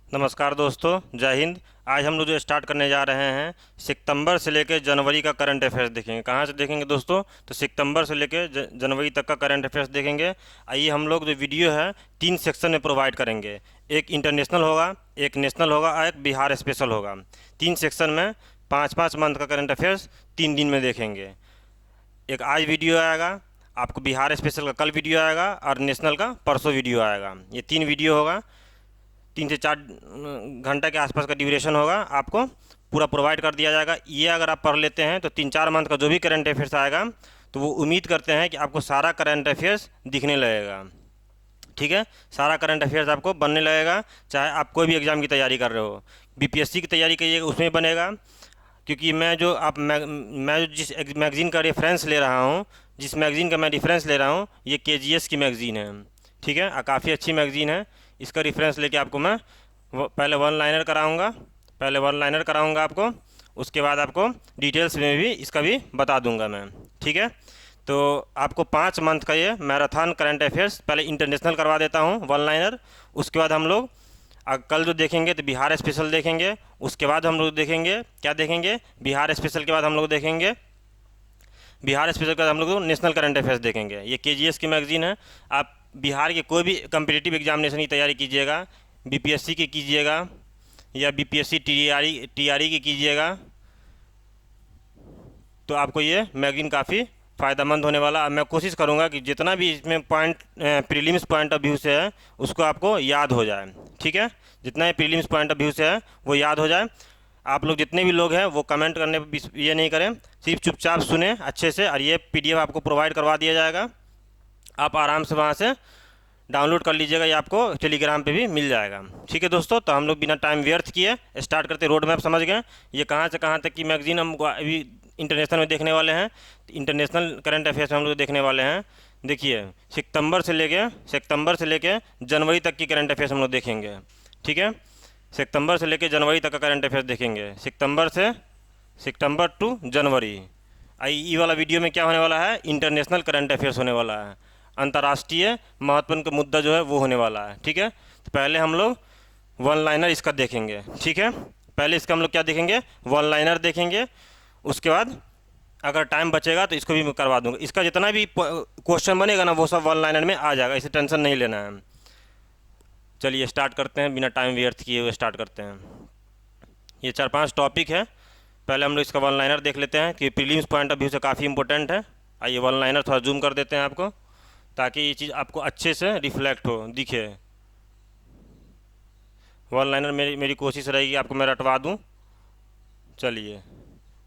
नमस्कार दोस्तों, जय हिंद। आज हम लोग जो स्टार्ट करने जा रहे हैं, सितंबर से लेकर जनवरी का करंट अफेयर्स देखेंगे। कहाँ से देखेंगे दोस्तों? तो सितंबर से लेकर जनवरी तक का करंट अफेयर्स देखेंगे। आइए, हम लोग जो वीडियो है 3 सेक्शन में प्रोवाइड करेंगे। एक इंटरनेशनल होगा, एक नेशनल होगा और एक बिहार स्पेशल होगा। 3 सेक्शन में 5-5 मंथ का करंट अफेयर्स 3 दिन में देखेंगे। एक आज वीडियो आएगा, आपको बिहार स्पेशल का कल वीडियो आएगा और नेशनल का परसों वीडियो आएगा। ये 3 वीडियो होगा, 3 से 4 घंटा के आसपास का ड्यूरेशन होगा। आपको पूरा प्रोवाइड कर दिया जाएगा। ये अगर आप पढ़ लेते हैं तो 3-4 मंथ का जो भी करंट अफेयर्स आएगा, तो वो उम्मीद करते हैं कि आपको सारा करंट अफेयर्स दिखने लगेगा। ठीक है, सारा करंट अफेयर्स आपको बनने लगेगा। चाहे आप कोई भी एग्ज़ाम की तैयारी कर रहे हो, बीपीएससी की तैयारी करिएगा, उसमें बनेगा। क्योंकि मैं जो जिस मैगज़ीन का रेफरेंस ले रहा हूँ, जिस मैगज़ीन का मैं रेफरेंस ले रहा हूँ, ये केजीएस की मैगज़ीन है। ठीक है, काफ़ी अच्छी मैगज़ीन है। इसका रेफरेंस लेके आपको मैं पहले वन लाइनर कराऊंगा आपको। उसके बाद आपको डिटेल्स में भी इसका भी बता दूंगा मैं। ठीक है, तो आपको 5 मंथ का ये मैराथन करंट अफेयर्स पहले इंटरनेशनल करवा देता हूँ, वन लाइनर। उसके बाद हम लोग कल जो देखेंगे तो बिहार स्पेशल देखेंगे। उसके बाद हम लोग देखेंगे, क्या देखेंगे, बिहार स्पेशल के बाद हम लोग देखेंगे, बिहार स्पेशल के बाद हम लोग नेशनल करंट अफेयर्स देखेंगे। ये केजीएस की मैगज़ीन है। आप बिहार के कोई भी कम्पिटिटिव एग्जामिनेशन की तैयारी कीजिएगा, बीपीएससी की कीजिएगा या बीपीएससी टीआरई की कीजिएगा, तो आपको ये मैगज़ीन काफ़ी फ़ायदेमंद होने वाला। अब मैं कोशिश करूँगा कि जितना भी इसमें point prelims point of view से है उसको आपको याद हो जाए। ठीक है, जितना भी प्रीलिम्स पॉइंट ऑफ व्यू से है वो याद हो जाए। आप लोग जितने भी लोग हैं वो कमेंट करने पर ये नहीं करें, सिर्फ चुपचाप सुने अच्छे से। और ये पीडीएफ आपको प्रोवाइड करवा दिया जाएगा, आप आराम से वहाँ से डाउनलोड कर लीजिएगा। ये आपको टेलीग्राम पे भी मिल जाएगा। ठीक है दोस्तों, तो हम लोग बिना टाइम व्यर्थ किए स्टार्ट करते। रोड मैप समझ गए, ये कहाँ से कहाँ तक की मैगजीन हम अभी इंटरनेशनल में देखने वाले हैं। इंटरनेशनल करंट अफेयर्स में हम लोग देखने वाले हैं। देखिए, सितंबर से लेके जनवरी तक की करंट अफेयर्स हम लोग देखेंगे। ठीक है, सितंबर से लेके जनवरी तक का करंट अफेयर्स देखेंगे। सितंबर टू जनवरी। ई वाला वीडियो में क्या होने वाला है, इंटरनेशनल करंट अफेयर्स होने वाला है। अंतर्राष्ट्रीय महत्वपूर्ण का मुद्दा जो है वो होने वाला है। ठीक है, तो पहले हम लोग वन लाइनर इसका देखेंगे। ठीक है, पहले इसका हम लोग क्या देखेंगे, वन लाइनर देखेंगे। उसके बाद अगर टाइम बचेगा तो इसको भी मैं करवा दूंगा। इसका जितना भी क्वेश्चन बनेगा ना वो सब वन लाइनर में आ जाएगा, इसे टेंशन नहीं लेना है। चलिए स्टार्ट करते हैं, बिना टाइम व्यर्थ किए हुए स्टार्ट करते हैं। ये 4-5 टॉपिक है। पहले हम लोग इसका वन लाइनर देख लेते हैं कि प्रीलिम्स पॉइंट ऑफ व्यू से काफ़ी इंपॉर्टेंट है। आइए वन लाइनर थोड़ा जूम कर देते हैं आपको, ताकि ये चीज़ आपको अच्छे से रिफ्लेक्ट हो, दिखे। वन लाइनर मेरी मेरी कोशिश रहेगी आपको मैं रटवा दूँ। चलिए,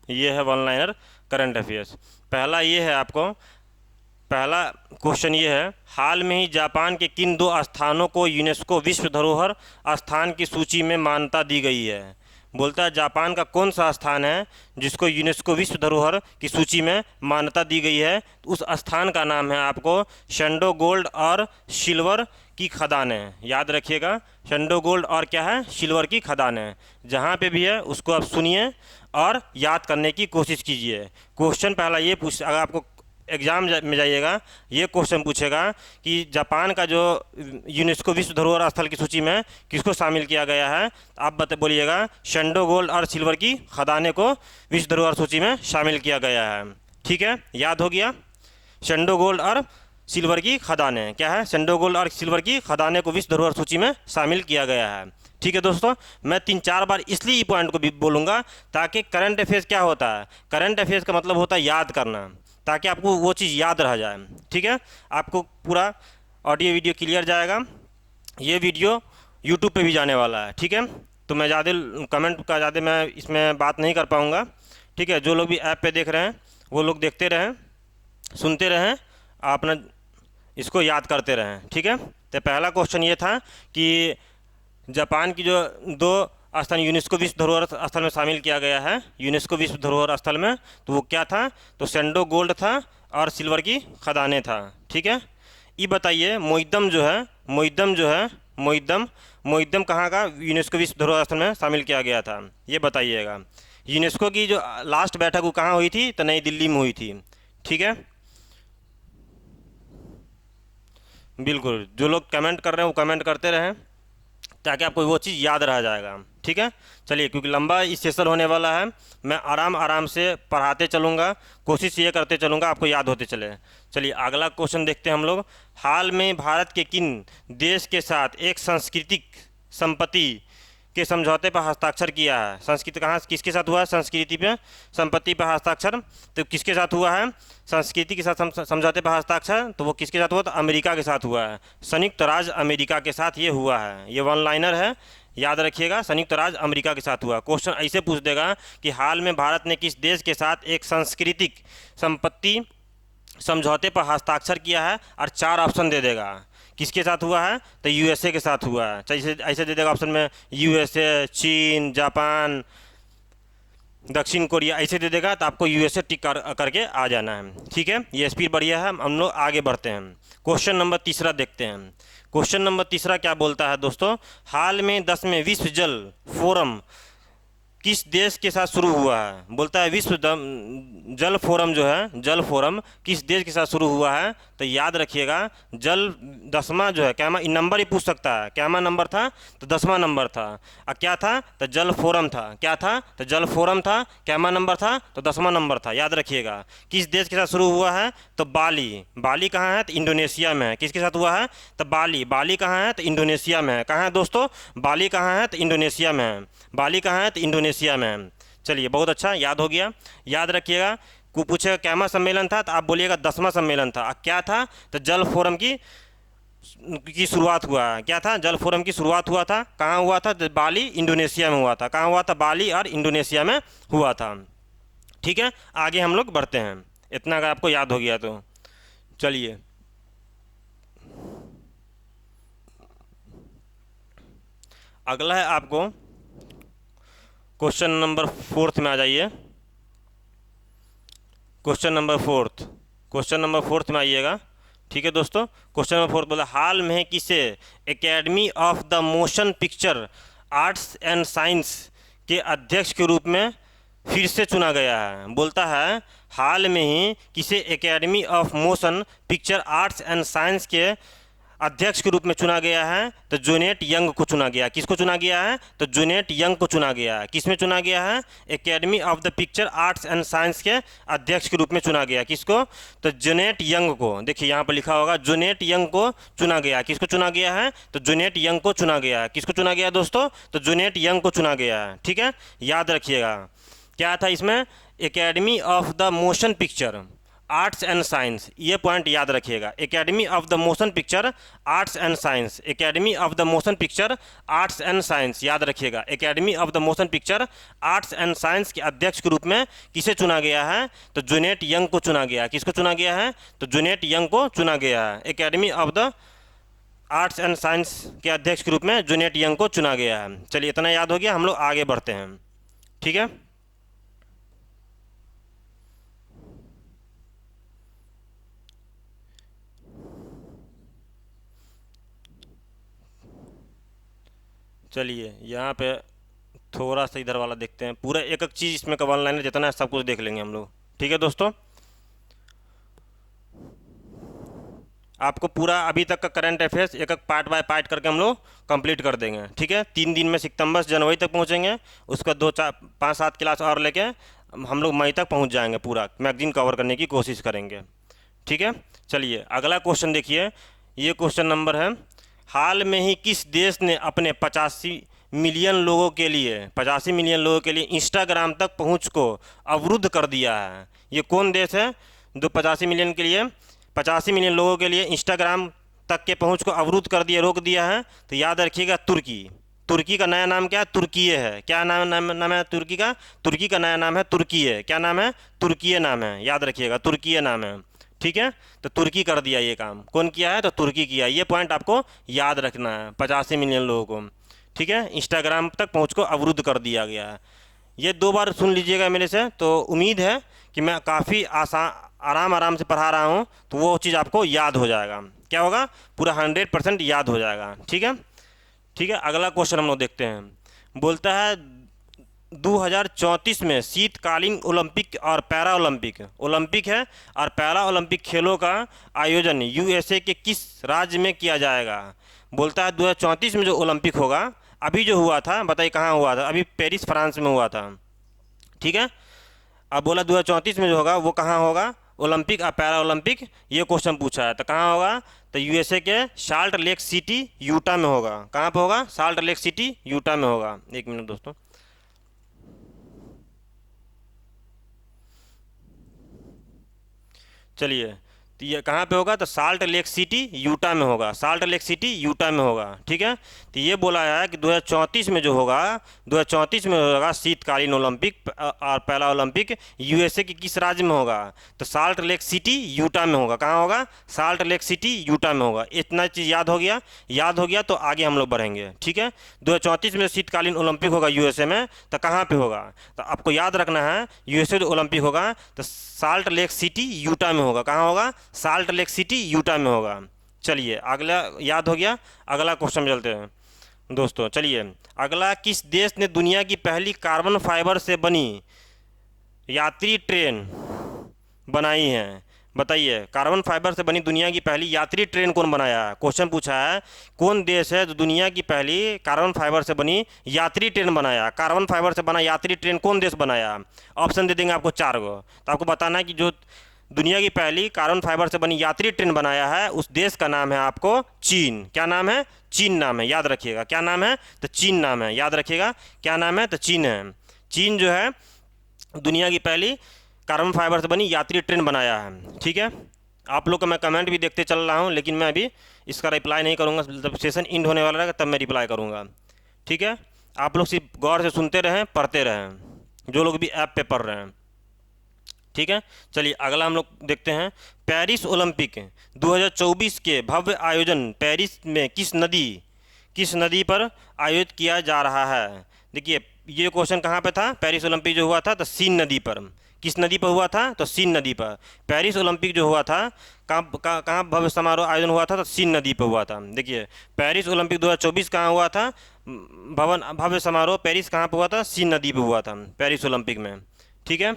ये है वन लाइनर करंट अफेयर्स। पहला ये है, आपको पहला क्वेश्चन ये है, हाल में ही जापान के किन 2 स्थानों को यूनेस्को विश्व धरोहर स्थान की सूची में मान्यता दी गई है? बोलता है जापान का कौन सा स्थान है जिसको यूनेस्को विश्व धरोहर की सूची में मान्यता दी गई है? उस स्थान का नाम है आपको शेंडो गोल्ड और सिल्वर की खदानें। याद रखिएगा, शेंडो गोल्ड और क्या है, सिल्वर की खदानें। जहाँ पे भी है उसको आप सुनिए और याद करने की कोशिश कीजिए। क्वेश्चन पहला ये पूछ, अगर आपको एग्ज़ाम में जाइएगा ये क्वेश्चन पूछेगा कि जापान का जो यूनेस्को विश्व धरोहर स्थल की सूची में किसको शामिल किया गया है, आप बोलिएगा शेंडो गोल्ड और सिल्वर की खदानें को विश्व धरोहर सूची में शामिल किया गया है। ठीक है, याद हो गया। शेंडो गोल्ड और सिल्वर की खदानें क्या है, शेंडो गोल्ड और सिल्वर की खदानें को विश्व धरोहर सूची में शामिल किया गया है। ठीक है दोस्तों, मैं 3-4 बार इसलिए ये पॉइंट को भी बोलूँगा ताकि करंट अफेयर्स क्या होता है, करंट अफेयर्स का मतलब होता है याद करना, ताकि आपको वो चीज़ याद रह जाए। ठीक है, आपको पूरा ऑडियो वीडियो क्लियर जाएगा। ये वीडियो यूट्यूब पे भी जाने वाला है। ठीक है, तो मैं ज़्यादा कमेंट का ज़्यादा मैं इसमें बात नहीं कर पाऊँगा। ठीक है, जो लोग भी ऐप पे देख रहे हैं वो लोग देखते रहें, सुनते रहें, अपना इसको याद करते रहें। ठीक है, तो पहला क्वेश्चन ये था कि जापान की जो 2 स्थान यूनेस्को विश्व धरोहर स्थल में शामिल किया गया है, यूनेस्को विश्व धरोहर स्थल में, तो वो क्या था, तो सेंडो गोल्ड था और सिल्वर की खदानें था। ठीक है, ये बताइए मोइद्दम कहाँ का यूनेस्को विश्व धरोहर स्थल में शामिल किया गया था, ये बताइएगा। यूनेस्को की जो लास्ट बैठक वो कहाँ हुई थी, तो नई दिल्ली में हुई थी। ठीक है, बिल्कुल, जो लोग कमेंट कर रहे हैं वो कमेंट करते रहें। ताकि आपको वो चीज़ याद रह जाएगा। ठीक है, चलिए, क्योंकि लंबा सेशन होने वाला है, मैं आराम आराम से पढ़ाते चलूँगा, कोशिश ये करते चलूँगा आपको याद होते चले। चलिए अगला क्वेश्चन देखते हैं हम लोग। हाल में भारत के किन देश के साथ एक सांस्कृतिक संपत्ति के समझौते पर हस्ताक्षर किया है? संस्कृति कहाँ किसके साथ हुआ है? संस्कृति पे संपत्ति पर हस्ताक्षर तो किसके साथ हुआ है? संस्कृति के साथ समझौते पर हस्ताक्षर तो वो किसके साथ हुआ? तो अमेरिका के साथ हुआ है, संयुक्त राज्य अमेरिका के साथ ये हुआ है। ये वन लाइनर है, याद रखिएगा, संयुक्त राज्य अमेरिका के साथ हुआ। क्वेश्चन ऐसे पूछ देगा कि हाल में भारत ने किस देश के साथ एक सांस्कृतिक संपत्ति समझौते पर हस्ताक्षर किया है, और 4 ऑप्शन दे देगा। किसके साथ हुआ है? तो यूएसए के साथ हुआ है। ऐसे ऐसे दे देगा ऑप्शन में, यूएसए, चीन, जापान, दक्षिण कोरिया, ऐसे दे देगा तो आपको यूएसए टिक करके आ जाना है। ठीक है, ये स्पीड बढ़िया है। हम लोग आगे बढ़ते हैं, क्वेश्चन नंबर तीसरा देखते हैं। क्वेश्चन नंबर तीसरा क्या बोलता है दोस्तों? हाल में 10वें विश्व जल फोरम किस देश के साथ शुरू हुआ है? बोलता है विश्व जल फोरम जो है, जल फोरम किस देश के साथ शुरू हुआ है? तो याद रखिएगा, जल 10वां जो है, क्या नंबर ही पूछ सकता है, क्या नंबर था? तो 10वां नंबर था। और क्या था? तो जल फोरम था। क्या था? तो जल फोरम था। क्या नंबर था? तो 10वां नंबर था। याद रखिएगा, किस देश के साथ शुरू हुआ है? तो बाली। बाली कहाँ है? तो इंडोनेशिया में है। किसके साथ हुआ है? तो बाली। बाली कहाँ है? तो इंडोनेशिया में है। कहाँ है दोस्तों? बाली कहाँ है? तो इंडोनेशिया में है। बाली कहाँ है? तो इंडोनेशिया में है। चलिए, बहुत अच्छा, याद हो गया। याद रखिएगा, को पूछेगा क्या सम्मेलन था, तो आप बोलिएगा 10वां सम्मेलन था। क्या था? तो जल फोरम की शुरुआत हुआ है। क्या था? जल फोरम की शुरुआत हुआ था। कहाँ हुआ था? तो बाली, इंडोनेशिया में हुआ था। कहाँ हुआ था? बाली और इंडोनेशिया में हुआ था। ठीक है, आगे हम लोग बढ़ते हैं, इतना अगर आपको याद हो गया तो। चलिए अगला है आपको क्वेश्चन नंबर 4 में आ जाइए। क्वेश्चन नंबर 4, क्वेश्चन नंबर 4 में आइएगा। ठीक है दोस्तों, क्वेश्चन नंबर 4 बोला, हाल में किसे academy of the motion picture arts and science के अध्यक्ष के रूप में फिर से चुना गया है? बोलता है हाल में ही किसे academy of motion picture arts and science के अध्यक्ष के रूप में चुना गया है? तो जूनेट यंग को चुना गया। किसको चुना गया है? तो जूनेट यंग को चुना गया है। किस में चुना गया है? Academy of the picture arts and science के अध्यक्ष के रूप में चुना गया। किसको? तो जूनेट यंग को। देखिए यहाँ पर लिखा होगा, जूनेट यंग को चुना गया। किसको चुना गया है? तो जूनेट यंग को चुना गया है। किसको चुना गया दोस्तों? तो जूनेट यंग को चुना गया है। ठीक है, याद रखिएगा, क्या था इसमें? Academy of the motion picture arts and science, ये पॉइंट याद रखिएगा। Academy of the motion picture arts and science, academy of the motion picture arts and science, याद रखिएगा। Academy of the motion picture arts and science के अध्यक्ष के रूप में किसे चुना गया है? तो जूनेट यंग को चुना गया। किसको चुना गया है? तो जूनेट यंग को चुना गया है। Academy of the arts and science के अध्यक्ष के रूप में जूनेट यंग को चुना गया है। चलिए, इतना याद हो गया, हम लोग आगे बढ़ते हैं। ठीक है, चलिए यहाँ पे थोड़ा सा इधर वाला देखते हैं। पूरा एक एक चीज़ इसमें का वन लाइनर जितना है सब कुछ देख लेंगे हम लोग। ठीक है दोस्तों, आपको पूरा अभी तक का करंट अफेयर्स एक एक पार्ट बाय पार्ट करके हम लोग कंप्लीट कर देंगे। ठीक है, 3 दिन में सितंबर से जनवरी तक पहुँचेंगे, उसका 2-4-5-7 क्लास और लेके हम लोग मई तक पहुँच जाएंगे, पूरा मैगजीन कवर करने की कोशिश करेंगे। ठीक है, चलिए अगला क्वेश्चन देखिए। ये क्वेश्चन नंबर है, हाल में ही किस देश ने अपने 85 मिलियन लोगों के लिए 85 मिलियन लोगों के लिए इंस्टाग्राम तक पहुंच को अवरुद्ध कर दिया है? ये कौन देश है जो 85 मिलियन के लिए 85 मिलियन लोगों के लिए इंस्टाग्राम तक के पहुंच को अवरुद्ध कर दिया, रोक दिया है? तो याद रखिएगा, तुर्की। तुर्की का नया नाम क्या है? तुर्कीय है। क्या नाम है तुर्की का? तुर्की का नया नाम है तुर्कीय। क्या नाम है? तुर्कीय नाम है। याद रखिएगा, तुर्कीय नाम है। ठीक है, तो तुर्की कर दिया ये काम। कौन किया है? तो तुर्की किया। ये पॉइंट आपको याद रखना है, 85 मिलियन लोगों को। ठीक है, इंस्टाग्राम तक पहुंच को अवरुद्ध कर दिया गया है। ये 2 बार सुन लीजिएगा मेरे से, तो उम्मीद है कि मैं काफ़ी आराम आराम से पढ़ा रहा हूँ, तो वो चीज़ आपको याद हो जाएगा। क्या होगा? पूरा 100% याद हो जाएगा। ठीक है, ठीक है, अगला क्वेश्चन हम लोग देखते हैं। बोलता है 2034 में शीतकालीन ओलंपिक और पैरा ओलंपिक ओलंपिक है और पैरा ओलंपिक खेलों का आयोजन यूएसए के किस राज्य में किया जाएगा। बोलता है 2034 में जो ओलंपिक होगा, अभी जो हुआ था बताइए कहाँ हुआ था, अभी पेरिस फ्रांस में हुआ था। ठीक है, अब बोला 2034 में जो होगा वो कहाँ होगा, ओलंपिक और पैरा ओलंपिक, ये क्वेश्चन पूछा है। तो कहाँ होगा, तो यूएसए के साल्ट लेक सिटी यूटा में होगा। कहाँ पे होगा, साल्ट लेक सिटी यूटा में होगा। एक मिनट दोस्तों, चलिए, तो ये कहाँ पे होगा, तो साल्ट लेक सिटी यूटा में होगा। साल्ट लेक सिटी यूटा में होगा। ठीक है, तो ये बोला है कि 2034 में जो होगा, 2034 में होगा शीतकालीन ओलंपिक और पहला ओलंपिक यूएसए के किस राज्य में होगा, तो साल्ट लेक सिटी यूटा में होगा। कहाँ होगा, साल्ट लेक सिटी यूटा में होगा। इतना चीज़ याद हो गया, याद हो गया तो आगे हम लोग बढ़ेंगे। ठीक है, 2034 में शीतकालीन ओलंपिक होगा यूएसए में, तो कहाँ पे होगा, तो आपको याद रखना है यूएसए जो ओलंपिक होगा तो साल्ट लेक सिटी यूटा में होगा। कहाँ होगा, साल्ट लेक सिटी यूटा में होगा। चलिए अगला याद हो गया, अगला क्वेश्चन चलते हैं दोस्तों। चलिए अगला, किस देश ने दुनिया की पहली कार्बन फाइबर से बनी यात्री ट्रेन बनाई है। बताइए, कार्बन फाइबर से बनी दुनिया की पहली यात्री ट्रेन कौन बनाया है। क्वेश्चन पूछा है कौन देश है जो दुनिया की पहली कार्बन फाइबर से बनी यात्री ट्रेन बनाया। कार्बन फाइबर से बना यात्री ट्रेन कौन देश बनाया। ऑप्शन दे देंगे आपको 4 गो, तो आपको बताना है कि जो दुनिया की पहली कार्बन फाइबर से बनी यात्री ट्रेन बनाया है उस देश का नाम है आपको चीन। क्या नाम है, चीन नाम है, याद रखिएगा। क्या नाम है, तो चीन नाम है, याद रखिएगा। क्या नाम है, तो चीन है। चीन जो है दुनिया की पहली कार्बन फाइबर से बनी यात्री ट्रेन बनाया है। ठीक है, आप लोग का मैं कमेंट भी देखते चल रहा हूँ, लेकिन मैं अभी इसका रिप्लाई नहीं करूँगा। जब सेशन इंड होने वाला रहेगा तब मैं रिप्लाई करूँगा। ठीक है, आप लोग सिर्फ गौर से सुनते रहें, पढ़ते रहें, जो लोग भी ऐप पे पढ़ रहे हैं। ठीक है, चलिए अगला हम लोग देखते हैं। पेरिस ओलंपिक 2024 के भव्य आयोजन पेरिस में किस नदी पर आयोजित किया जा रहा है। देखिए ये क्वेश्चन कहाँ पे था, पेरिस ओलंपिक जो हुआ था तो सीन नदी पर। किस नदी पर हुआ था, तो सीन नदी पर। पेरिस ओलंपिक जो हुआ था कहाँ भव्य समारोह आयोजन हुआ था, तो सीन नदी पर हुआ था। देखिए पेरिस ओलंपिक 2024 कहाँ हुआ था, भव्य समारोह पेरिस कहाँ पर हुआ था, सीन नदी पर हुआ था, पेरिस ओलंपिक में। ठीक है,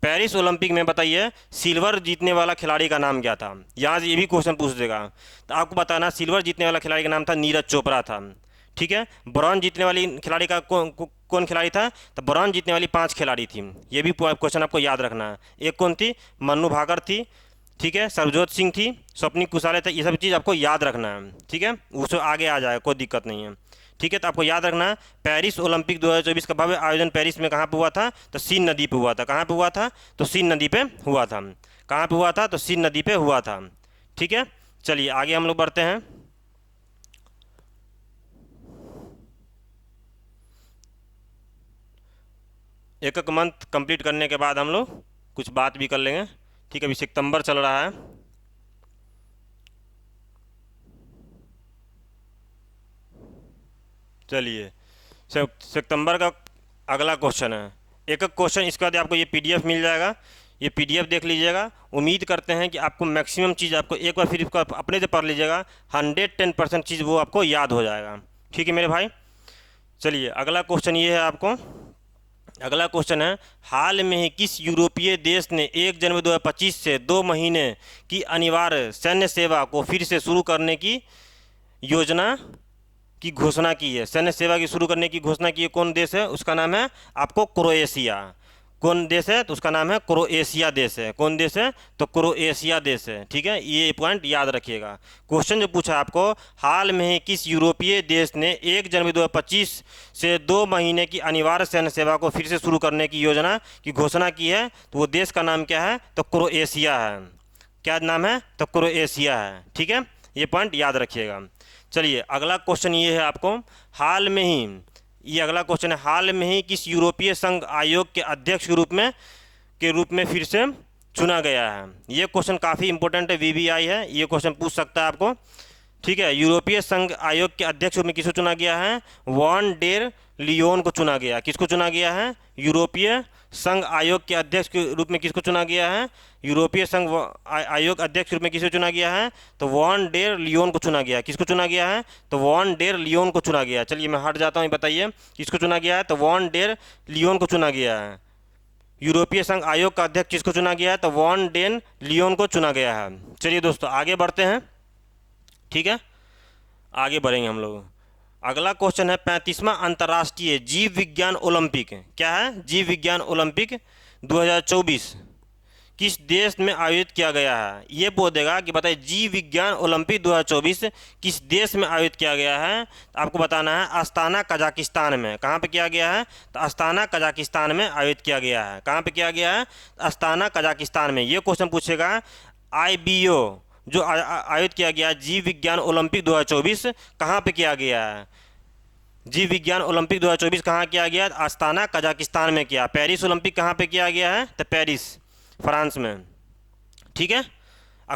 पेरिस ओलंपिक में बताइए सिल्वर जीतने वाला खिलाड़ी का नाम क्या था। यहाँ से ये भी क्वेश्चन पूछ देगा, तो आपको बताना सिल्वर जीतने वाला खिलाड़ी का नाम था नीरज चोपड़ा था। ठीक है, ब्रॉन्ज जीतने वाली खिलाड़ी का कौन खिलाड़ी था, तो ब्रॉन्ज जीतने वाली 5 खिलाड़ी थी। ये भी क्वेश्चन आपको याद रखना है। एक कौन थी, मन्नू भाकर थी। ठीक है, सरबजोत सिंह थी, स्वप्निक कुसाले थे। ये सब चीज़ आपको याद रखना है। ठीक है, उससे आगे आ जाएगा, कोई दिक्कत नहीं है। ठीक है, तो आपको याद रखना पेरिस ओलंपिक 2024 का भव्य आयोजन पेरिस में कहाँ पे हुआ था, तो सीन नदी पे हुआ था। कहाँ पे हुआ था, तो सीन नदी पे हुआ था। कहाँ पे हुआ था, तो सीन नदी पे हुआ था। ठीक है, चलिए आगे हम लोग बढ़ते हैं। एक एक मंथ कंप्लीट करने के बाद हम लोग कुछ बात भी कर लेंगे। ठीक है, अभी सितंबर चल रहा है। चलिए सितंबर का अगला क्वेश्चन है। एक एक क्वेश्चन, इसके बाद आपको ये पीडीएफ मिल जाएगा, ये पीडीएफ देख लीजिएगा। उम्मीद करते हैं कि आपको मैक्सिमम चीज़ आपको एक बार फिर इसको अपने से पढ़ लीजिएगा, 110% चीज़ वो आपको याद हो जाएगा। ठीक है मेरे भाई, चलिए अगला क्वेश्चन ये है आपको। अगला क्वेश्चन है, हाल में ही किस यूरोपीय देश ने 1 जनवरी 2025 से 2 महीने की अनिवार्य सैन्य सेवा को फिर से शुरू करने की योजना की घोषणा की है। सैन्य सेवा की शुरू करने की घोषणा की है, कौन देश है, उसका नाम है आपको क्रोएशिया। कौन देश है, तो उसका नाम है क्रोएशिया देश है। कौन देश है, तो क्रोएशिया देश है। ठीक है, ये पॉइंट याद रखिएगा। क्वेश्चन जो पूछा आपको, हाल में ही किस यूरोपीय देश ने 1 जनवरी 2025 से 2 महीने की अनिवार्य सैन्य सेवा को फिर से शुरू करने की योजना की घोषणा की है, तो वो देश का नाम क्या है, तो क्रोएशिया है। क्या नाम है, तो क्रोएशिया है। ठीक है, ये पॉइंट याद रखिएगा। चलिए अगला क्वेश्चन ये है आपको, हाल में ही, ये अगला क्वेश्चन है, हाल में ही किस यूरोपीय संघ आयोग के अध्यक्ष के रूप में फिर से चुना गया है। ये क्वेश्चन काफ़ी इंपॉर्टेंट है, वीवीआई है, ये क्वेश्चन पूछ सकता है आपको। ठीक है, यूरोपीय संघ आयोग के अध्यक्ष में किसको चुना गया है, वॉन डेर लियोन को चुना गया। किसको चुना गया है, यूरोपीय संघ आयोग के अध्यक्ष के रूप में किसको चुना गया है? यूरोपीय संघ आयोग अध्यक्ष के रूप में किसे चुना गया है? तो वॉन डेर लियोन को चुना गया है। किसको चुना गया है? तो वॉन डेर लियोन को चुना गया है। चलिए मैं हट जाता हूँ, बताइए किसको चुना गया है? तो वॉन डेर लियोन को चुना गया है। यूरोपीय संघ आयोग का अध्यक्ष किसको चुना गया है? तो वॉन डेन लियोन को चुना गया है। चलिए दोस्तों आगे बढ़ते हैं, ठीक है, आगे बढ़ेंगे हम लोग। अगला क्वेश्चन है 35वां अंतर्राष्ट्रीय जीव विज्ञान ओलंपिक। क्या है? जीव विज्ञान ओलंपिक 2024 किस देश में आयोजित किया गया है? ये बोल देगा कि बताइए जीव विज्ञान ओलंपिक 2024 किस देश में आयोजित किया गया है? तो आपको बताना है अस्ताना कजाकिस्तान में। कहाँ पे किया गया है? तो अस्ताना कजाकिस्तान में आयोजित किया गया है। कहाँ पे किया गया है? अस्ताना कजाकिस्तान में। ये क्वेश्चन पूछेगा IBO जो आयोजित किया गया जीव विज्ञान ओलंपिक 2024 कहाँ पे किया गया है? जीव विज्ञान ओलंपिक 2024 कहाँ किया गया? अस्ताना कजाकिस्तान में किया। पेरिस ओलंपिक कहाँ पे किया गया है? तो पेरिस फ्रांस में, ठीक है।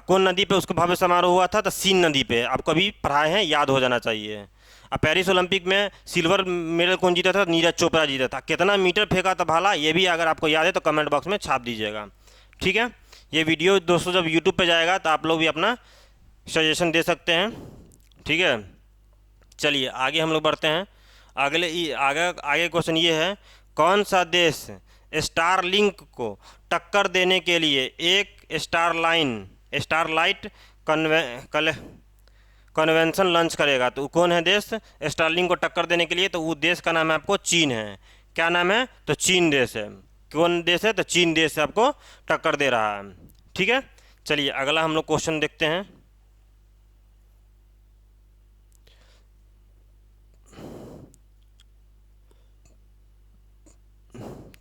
कौन नदी पे उसका भव्य समारोह हुआ था? तो सीन नदी पे। आप कभी पढ़ाए हैं, याद हो जाना चाहिए। अब पेरिस ओलंपिक में सिल्वर मेडल कौन जीता था? नीरज चोपड़ा जीता था। कितना मीटर फेंका था भाला? ये भी अगर आपको याद है तो कमेंट बॉक्स में छाप दीजिएगा, ठीक है। ये वीडियो दोस्तों जब यूट्यूब पे जाएगा तो आप लोग भी अपना सजेशन दे सकते हैं, ठीक है। चलिए आगे हम लोग बढ़ते हैं। आगे क्वेश्चन ये है, कौन सा देश स्टारलिंक को टक्कर देने के लिए एक स्टारलाइट कन्वेंशन लॉन्च करेगा? तो कौन है देश स्टारलिंक को टक्कर देने के लिए? तो वो देश का नाम है आपको चीन है। क्या नाम है? तो चीन देश है। कौन देश है? तो चीन देश आपको टक्कर दे रहा है, ठीक है। चलिए अगला हम लोग क्वेश्चन देखते हैं।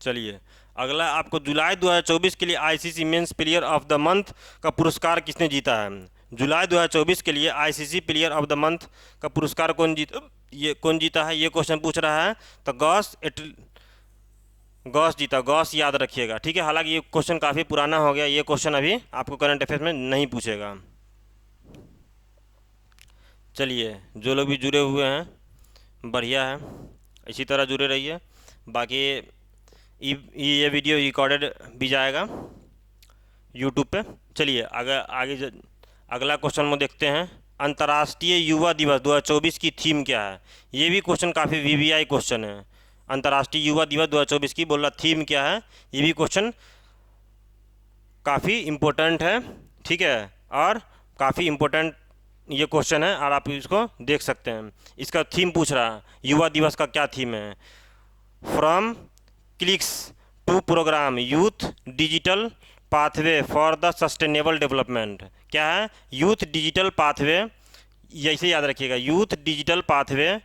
चलिए अगला आपको जुलाई 2024 के लिए ICC men's player of the month का पुरस्कार किसने जीता है? जुलाई 2024 के लिए ICC player of the month का पुरस्कार कौन जीता है? ये क्वेश्चन पूछ रहा है। तो गॉस जीता। गॉस याद रखिएगा, ठीक है। हालांकि ये क्वेश्चन काफ़ी पुराना हो गया, ये क्वेश्चन अभी आपको करंट अफेयर्स में नहीं पूछेगा। चलिए जो लोग भी जुड़े हुए हैं बढ़िया है, इसी तरह जुड़े रहिए। बाकी ये वीडियो रिकॉर्डेड भी जाएगा यूट्यूब पे। चलिए अगला क्वेश्चन में देखते हैं। अंतर्राष्ट्रीय युवा दिवस 2024 की थीम क्या है? ये भी क्वेश्चन काफ़ी VVI क्वेश्चन है। अंतर्राष्ट्रीय युवा दिवस 2024 की बोल रहा थीम क्या है? ये भी क्वेश्चन काफ़ी इम्पोर्टेंट है, ठीक है, और काफ़ी इम्पोर्टेंट ये क्वेश्चन है और आप इसको देख सकते हैं। इसका थीम पूछ रहा है युवा दिवस का क्या थीम है? From clicks to programme youth digital pathway for the sustainable development. क्या है? यूथ डिजिटल पाथवे, ऐसे याद रखिएगा, youth digital pathway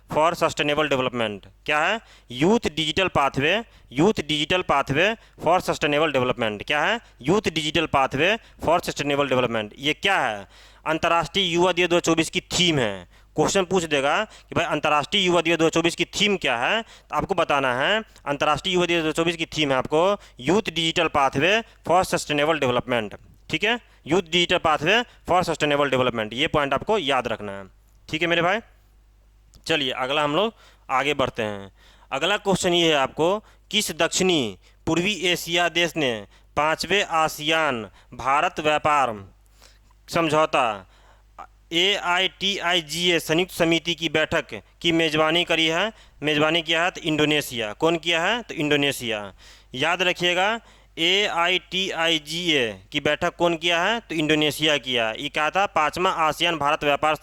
for sustainable development. क्या है? Youth digital pathway for sustainable development. क्या है? Youth digital pathway for sustainable development. ये क्या है? अंतर्राष्ट्रीय युवा दिवस 2024 की थीम है। क्वेश्चन पूछ देगा कि भाई अंतर्राष्ट्रीय युवा दिवस 2024 की थीम क्या है, तो आपको बताना है अंतर्राष्ट्रीय युवा दिवस 2024 की थीम है आपको youth digital pathway for sustainable development, ठीक है। Youth digital pathway for sustainable development, ये पॉइंट आपको याद रखना है, ठीक है मेरे भाई। चलिए अगला हम लोग आगे बढ़ते हैं। अगला क्वेश्चन ये है आपको, किस दक्षिणी पूर्वी एशिया देश ने 5वें आसियान भारत व्यापार समझौता AITIGA संयुक्त समिति की बैठक की मेज़बानी किया है? तो इंडोनेशिया। कौन किया है? तो इंडोनेशिया। याद रखिएगा AITIGA की बैठक कौन किया है? तो इंडोनेशिया किया। ये क्या था? 5वां आसियान भारत व्यापार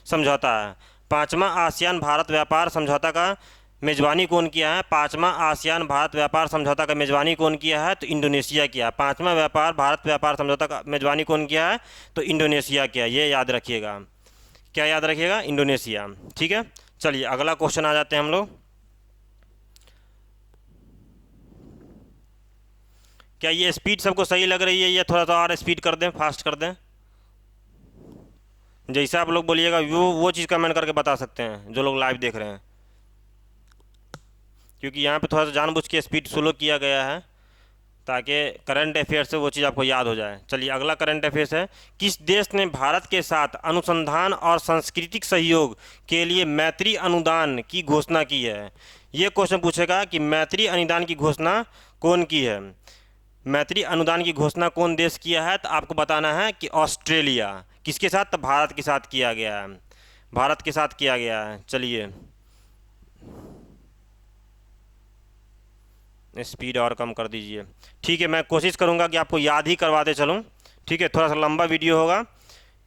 समझौता है। 5वां आसियान भारत व्यापार समझौता का मेज़बानी कौन किया है? 5वां आसियान भारत व्यापार समझौता का मेज़बानी कौन किया है? तो इंडोनेशिया किया। 5वां भारत व्यापार समझौता का मेज़बानी कौन किया है? तो इंडोनेशिया किया। ये याद रखिएगा। क्या याद रखिएगा? इंडोनेशिया, ठीक है। चलिए अगला क्वेश्चन आ जाते हैं हम लोग। क्या ये स्पीड सबको सही लग रही है या थोड़ा सा और स्पीड कर दें, फास्ट कर दें? जैसा आप लोग बोलिएगा वो चीज़ कमेंट करके बता सकते हैं जो लोग लाइव देख रहे हैं, क्योंकि यहाँ पे थोड़ा सा जानबूझ के स्पीड स्लो किया गया है ताकि करंट अफेयर से वो चीज़ आपको याद हो जाए। चलिए अगला करंट अफेयर्स है, किस देश ने भारत के साथ अनुसंधान और सांस्कृतिक सहयोग के लिए मैत्री अनुदान की घोषणा की है? ये क्वेश्चन पूछेगा कि मैत्री अनुदान की घोषणा कौन की है। मैत्री अनुदान की घोषणा कौन देश किया है, तो आपको बताना है कि ऑस्ट्रेलिया। किसके साथ, तो भारत के साथ किया गया है, भारत के साथ किया गया है। चलिए स्पीड और कम कर दीजिए। ठीक है, मैं कोशिश करूंगा कि आपको याद ही करवाते चलूं। ठीक है, थोड़ा सा लंबा वीडियो होगा।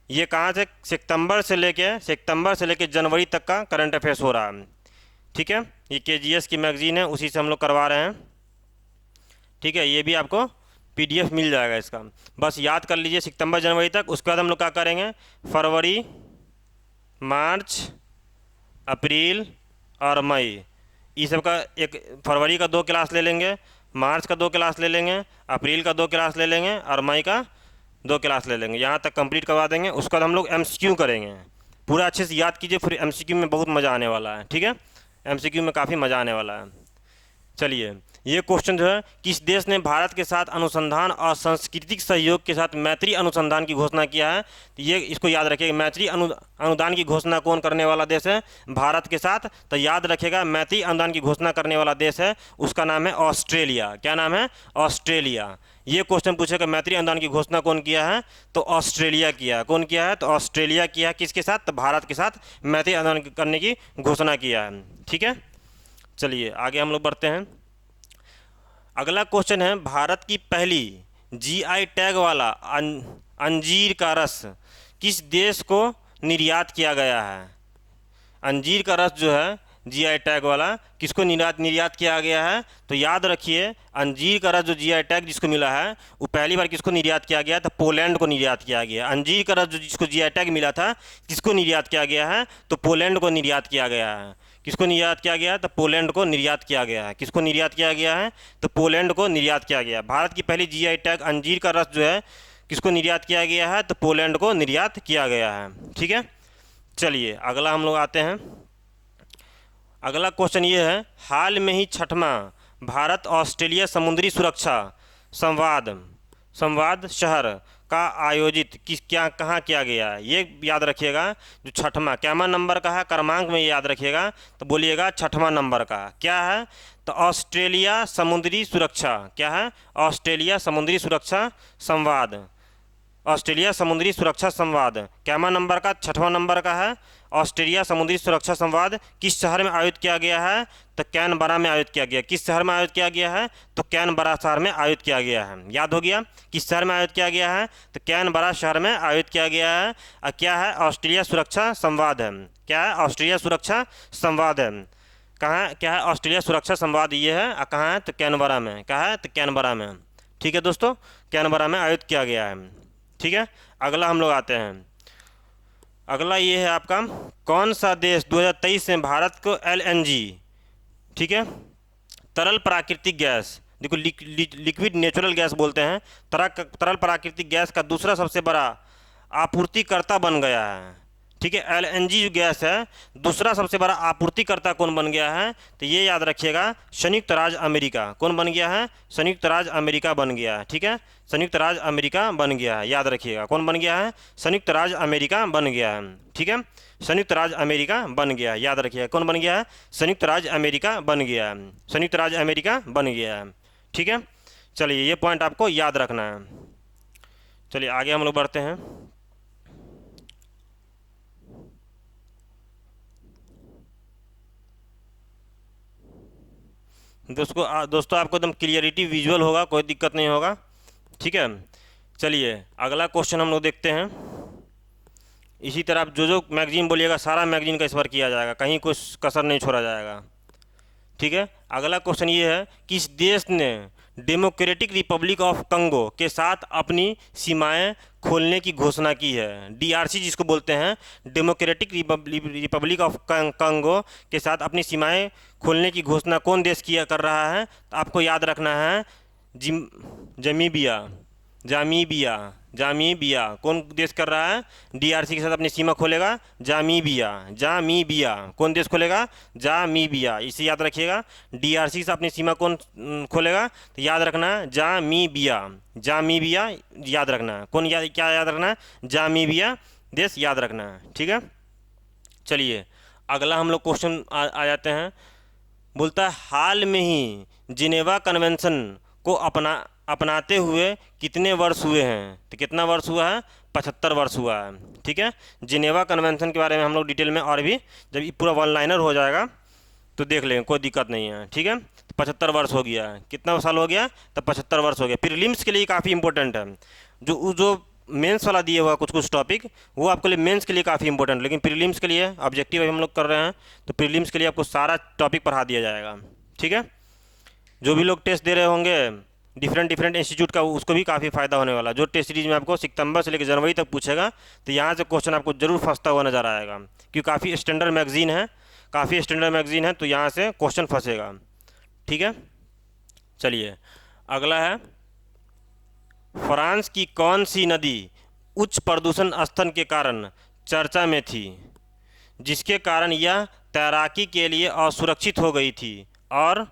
ये कहाँ से, सितंबर से लेके जनवरी तक का करंट अफेयर्स हो रहा है। ठीक है, ये KGS की मैगजीन है, उसी से हम लोग करवा रहे हैं। ठीक है, ये भी आपको PDF मिल जाएगा इसका, बस याद कर लीजिए सितंबर जनवरी तक। उसके बाद हम लोग क्या करेंगे, फरवरी, मार्च, अप्रैल और मई, ये सब का एक, फरवरी का 2 क्लास ले लेंगे, मार्च का 2 क्लास ले लेंगे, अप्रैल का 2 क्लास ले लेंगे और मई का 2 क्लास ले लेंगे। यहाँ तक कंप्लीट करवा देंगे। उसके बाद हम लोग MCQ करेंगे। पूरा अच्छे से याद कीजिए, फिर MCQ में बहुत मज़ा आने वाला है। ठीक है, MCQ में काफ़ी मज़ा आने वाला है। चलिए, ये क्वेश्चन जो है, किस देश ने भारत के साथ अनुसंधान और सांस्कृतिक सहयोग के साथ मैत्री अनुसंधान की घोषणा किया है, तो ये इसको याद रखिएगा। मैत्री अनुदान की घोषणा कौन करने वाला देश है, भारत के साथ, तो याद रखिएगा मैत्री अनुदान की घोषणा करने वाला देश है, उसका नाम है ऑस्ट्रेलिया। क्या नाम है, ऑस्ट्रेलिया। ये क्वेश्चन पूछेगा मैत्री अनुदान की घोषणा कौन किया है, तो ऑस्ट्रेलिया किया। कौन किया है, तो ऑस्ट्रेलिया किया। किसके साथ, तो भारत के साथ मैत्री अनुदान करने की घोषणा किया है। ठीक है, चलिए आगे हम लोग बढ़ते हैं। अगला क्वेश्चन है, भारत की पहली GI टैग वाला अंजीर का रस किस देश को निर्यात किया गया है। अंजीर का रस जो है GI टैग वाला, किसको निर्यात किया गया है, तो याद रखिए अंजीर का रस जो GI टैग जिसको मिला है, वो पहली बार किसको निर्यात किया गया था, पोलैंड को निर्यात किया गया। अंजीर का रस जो जिसको GI टैग मिला था, किसको निर्यात किया गया है, तो पोलैंड को निर्यात किया गया है। किसको निर्यात किया गया है, तो पोलैंड को निर्यात किया गया है। किसको निर्यात किया गया है, तो पोलैंड को निर्यात किया गया। भारत की पहली GI टैग अंजीर का रस जो है, किसको निर्यात किया गया है, तो पोलैंड को निर्यात किया गया है। ठीक है, चलिए अगला हम लोग आते हैं। अगला क्वेश्चन ये है, हाल में ही 6वां भारत ऑस्ट्रेलिया समुद्री सुरक्षा संवाद शहर का आयोजित कहाँ किया गया है, ये याद रखिएगा। जो 6वां क्या नंबर का है, क्रमांक में ये याद रखिएगा, तो बोलिएगा 6वां नंबर का क्या है, तो ऑस्ट्रेलिया समुद्री सुरक्षा। क्या है, ऑस्ट्रेलिया समुद्री सुरक्षा संवाद। ऑस्ट्रेलिया समुद्री सुरक्षा संवाद क्या नंबर का, 6वां नंबर का है। ऑस्ट्रेलिया समुद्री सुरक्षा संवाद किस शहर में आयोजित किया गया है, तो कैनबरा में आयोजित किया गया। किस शहर में आयोजित किया गया है, तो कैनबरा शहर में आयोजित किया गया है। याद हो गया, किस शहर में आयोजित किया गया है, तो कैनबरा शहर में आयोजित किया गया है। और क्या है, ऑस्ट्रेलिया सुरक्षा संवाद है। क्या है, ऑस्ट्रेलिया सुरक्षा संवाद है। कहाँ, क्या है, ऑस्ट्रेलिया सुरक्षा संवाद ये है। और कहाँ है, तो कैनबरा में। कहाँ है, तो कैनबरा में। ठीक है दोस्तों, कैनबरा में आयोजित किया गया है। ठीक है, अगला हम लोग आते हैं। अगला ये है आपका, कौन सा देश 2023 में भारत को LNG, ठीक है, तरल प्राकृतिक गैस, देखो लिक्विड नेचुरल गैस बोलते हैं, तरल प्राकृतिक गैस का दूसरा सबसे बड़ा आपूर्तिकर्ता बन गया है। ठीक है, LNG जो गैस है, दूसरा सबसे बड़ा आपूर्तिकर्ता कौन बन गया है, तो ये याद रखिएगा, संयुक्त राज्य अमेरिका। कौन बन गया है, संयुक्त राज्य अमेरिका बन गया है। ठीक है, संयुक्त राज्य अमेरिका बन गया है, याद रखिएगा। कौन बन गया है, संयुक्त राज्य अमेरिका बन गया है। ठीक है, संयुक्त राज्य अमेरिका बन गया है, याद रखिएगा। कौन बन गया है, संयुक्त राज्य अमेरिका बन गया है। संयुक्त राज्य अमेरिका बन गया है। ठीक है, चलिए ये पॉइंट आपको याद रखना है। चलिए आगे हम लोग बढ़ते हैं। दोस्तों आपको एकदम क्लियरिटी विजुअल होगा, कोई दिक्कत नहीं होगा। ठीक है, चलिए अगला क्वेश्चन हम लोग देखते हैं। इसी तरह आप जो मैगजीन बोलिएगा, सारा मैगजीन का इस बार किया जाएगा, कहीं कुछ कसर नहीं छोड़ा जाएगा। ठीक है, अगला क्वेश्चन ये है, किस देश ने डेमोक्रेटिक रिपब्लिक ऑफ कंगो के साथ अपनी सीमाएं खोलने की घोषणा की है। DRC जिसको बोलते हैं, डेमोक्रेटिक रिपब्लिक ऑफ कंगो के साथ अपनी सीमाएं खोलने की घोषणा कौन देश किया कर रहा है, तो आपको याद रखना है जामीबिया। कौन देश कर रहा है, DRC के साथ अपनी सीमा खोलेगा, जामीबिया। कौन देश खोलेगा, जामीबिया। इसे याद रखिएगा, DRC के साथ अपनी सीमा कौन खोलेगा, तो याद रखना जामीबिया याद रखना। क्या याद रखना, जामीबिया देश याद रखना है। ठीक है, चलिए अगला हम लोग क्वेश्चन आ जाते हैं। बोलता है हाल में ही जिनेवा कन्वेंशन को अपनाते हुए कितने वर्ष हुए हैं। तो कितना वर्ष हुआ है, 75 वर्ष हुआ है। ठीक है, जिनेवा कन्वेंशन के बारे में हम लोग डिटेल में और भी जब ये पूरा वन लाइनर हो जाएगा तो देख लेंगे, कोई दिक्कत नहीं है। ठीक है, तो 75 वर्ष हो गया है, कितना साल हो गया, तो 75 वर्ष हो गया। प्रीलिम्स के लिए काफ़ी इंपॉर्टेंट है, जो मेंस वाला दिए हुआ कुछ कुछ टॉपिक वो आपके लिए मेंस के लिए काफ़ी इंपॉर्टेंट, लेकिन प्रीलिम्स के लिए ऑब्जेक्टिव हम लोग कर रहे हैं तो प्रीलिम्स के लिए आपको सारा टॉपिक पढ़ा दिया जाएगा। ठीक है, जो भी लोग टेस्ट दे रहे होंगे डिफरेंट डिफरेंट इंस्टीट्यूट का, उसको भी काफ़ी फ़ायदा होने वाला। जो टेस्ट सीरीज में आपको सितंबर से लेकर जनवरी तक पूछेगा तो यहाँ से क्वेश्चन आपको जरूर फंसता हुआ नज़र आएगा, क्योंकि काफ़ी स्टैंडर्ड मैगजीन है, काफ़ी स्टैंडर्ड मैगजीन है, तो यहाँ से क्वेश्चन फंसेगा। ठीक है, चलिए अगला है, फ्रांस की कौन सी नदी उच्च प्रदूषण स्तर के कारण चर्चा में थी, जिसके कारण यह तैराकी के लिए असुरक्षित हो गई थी और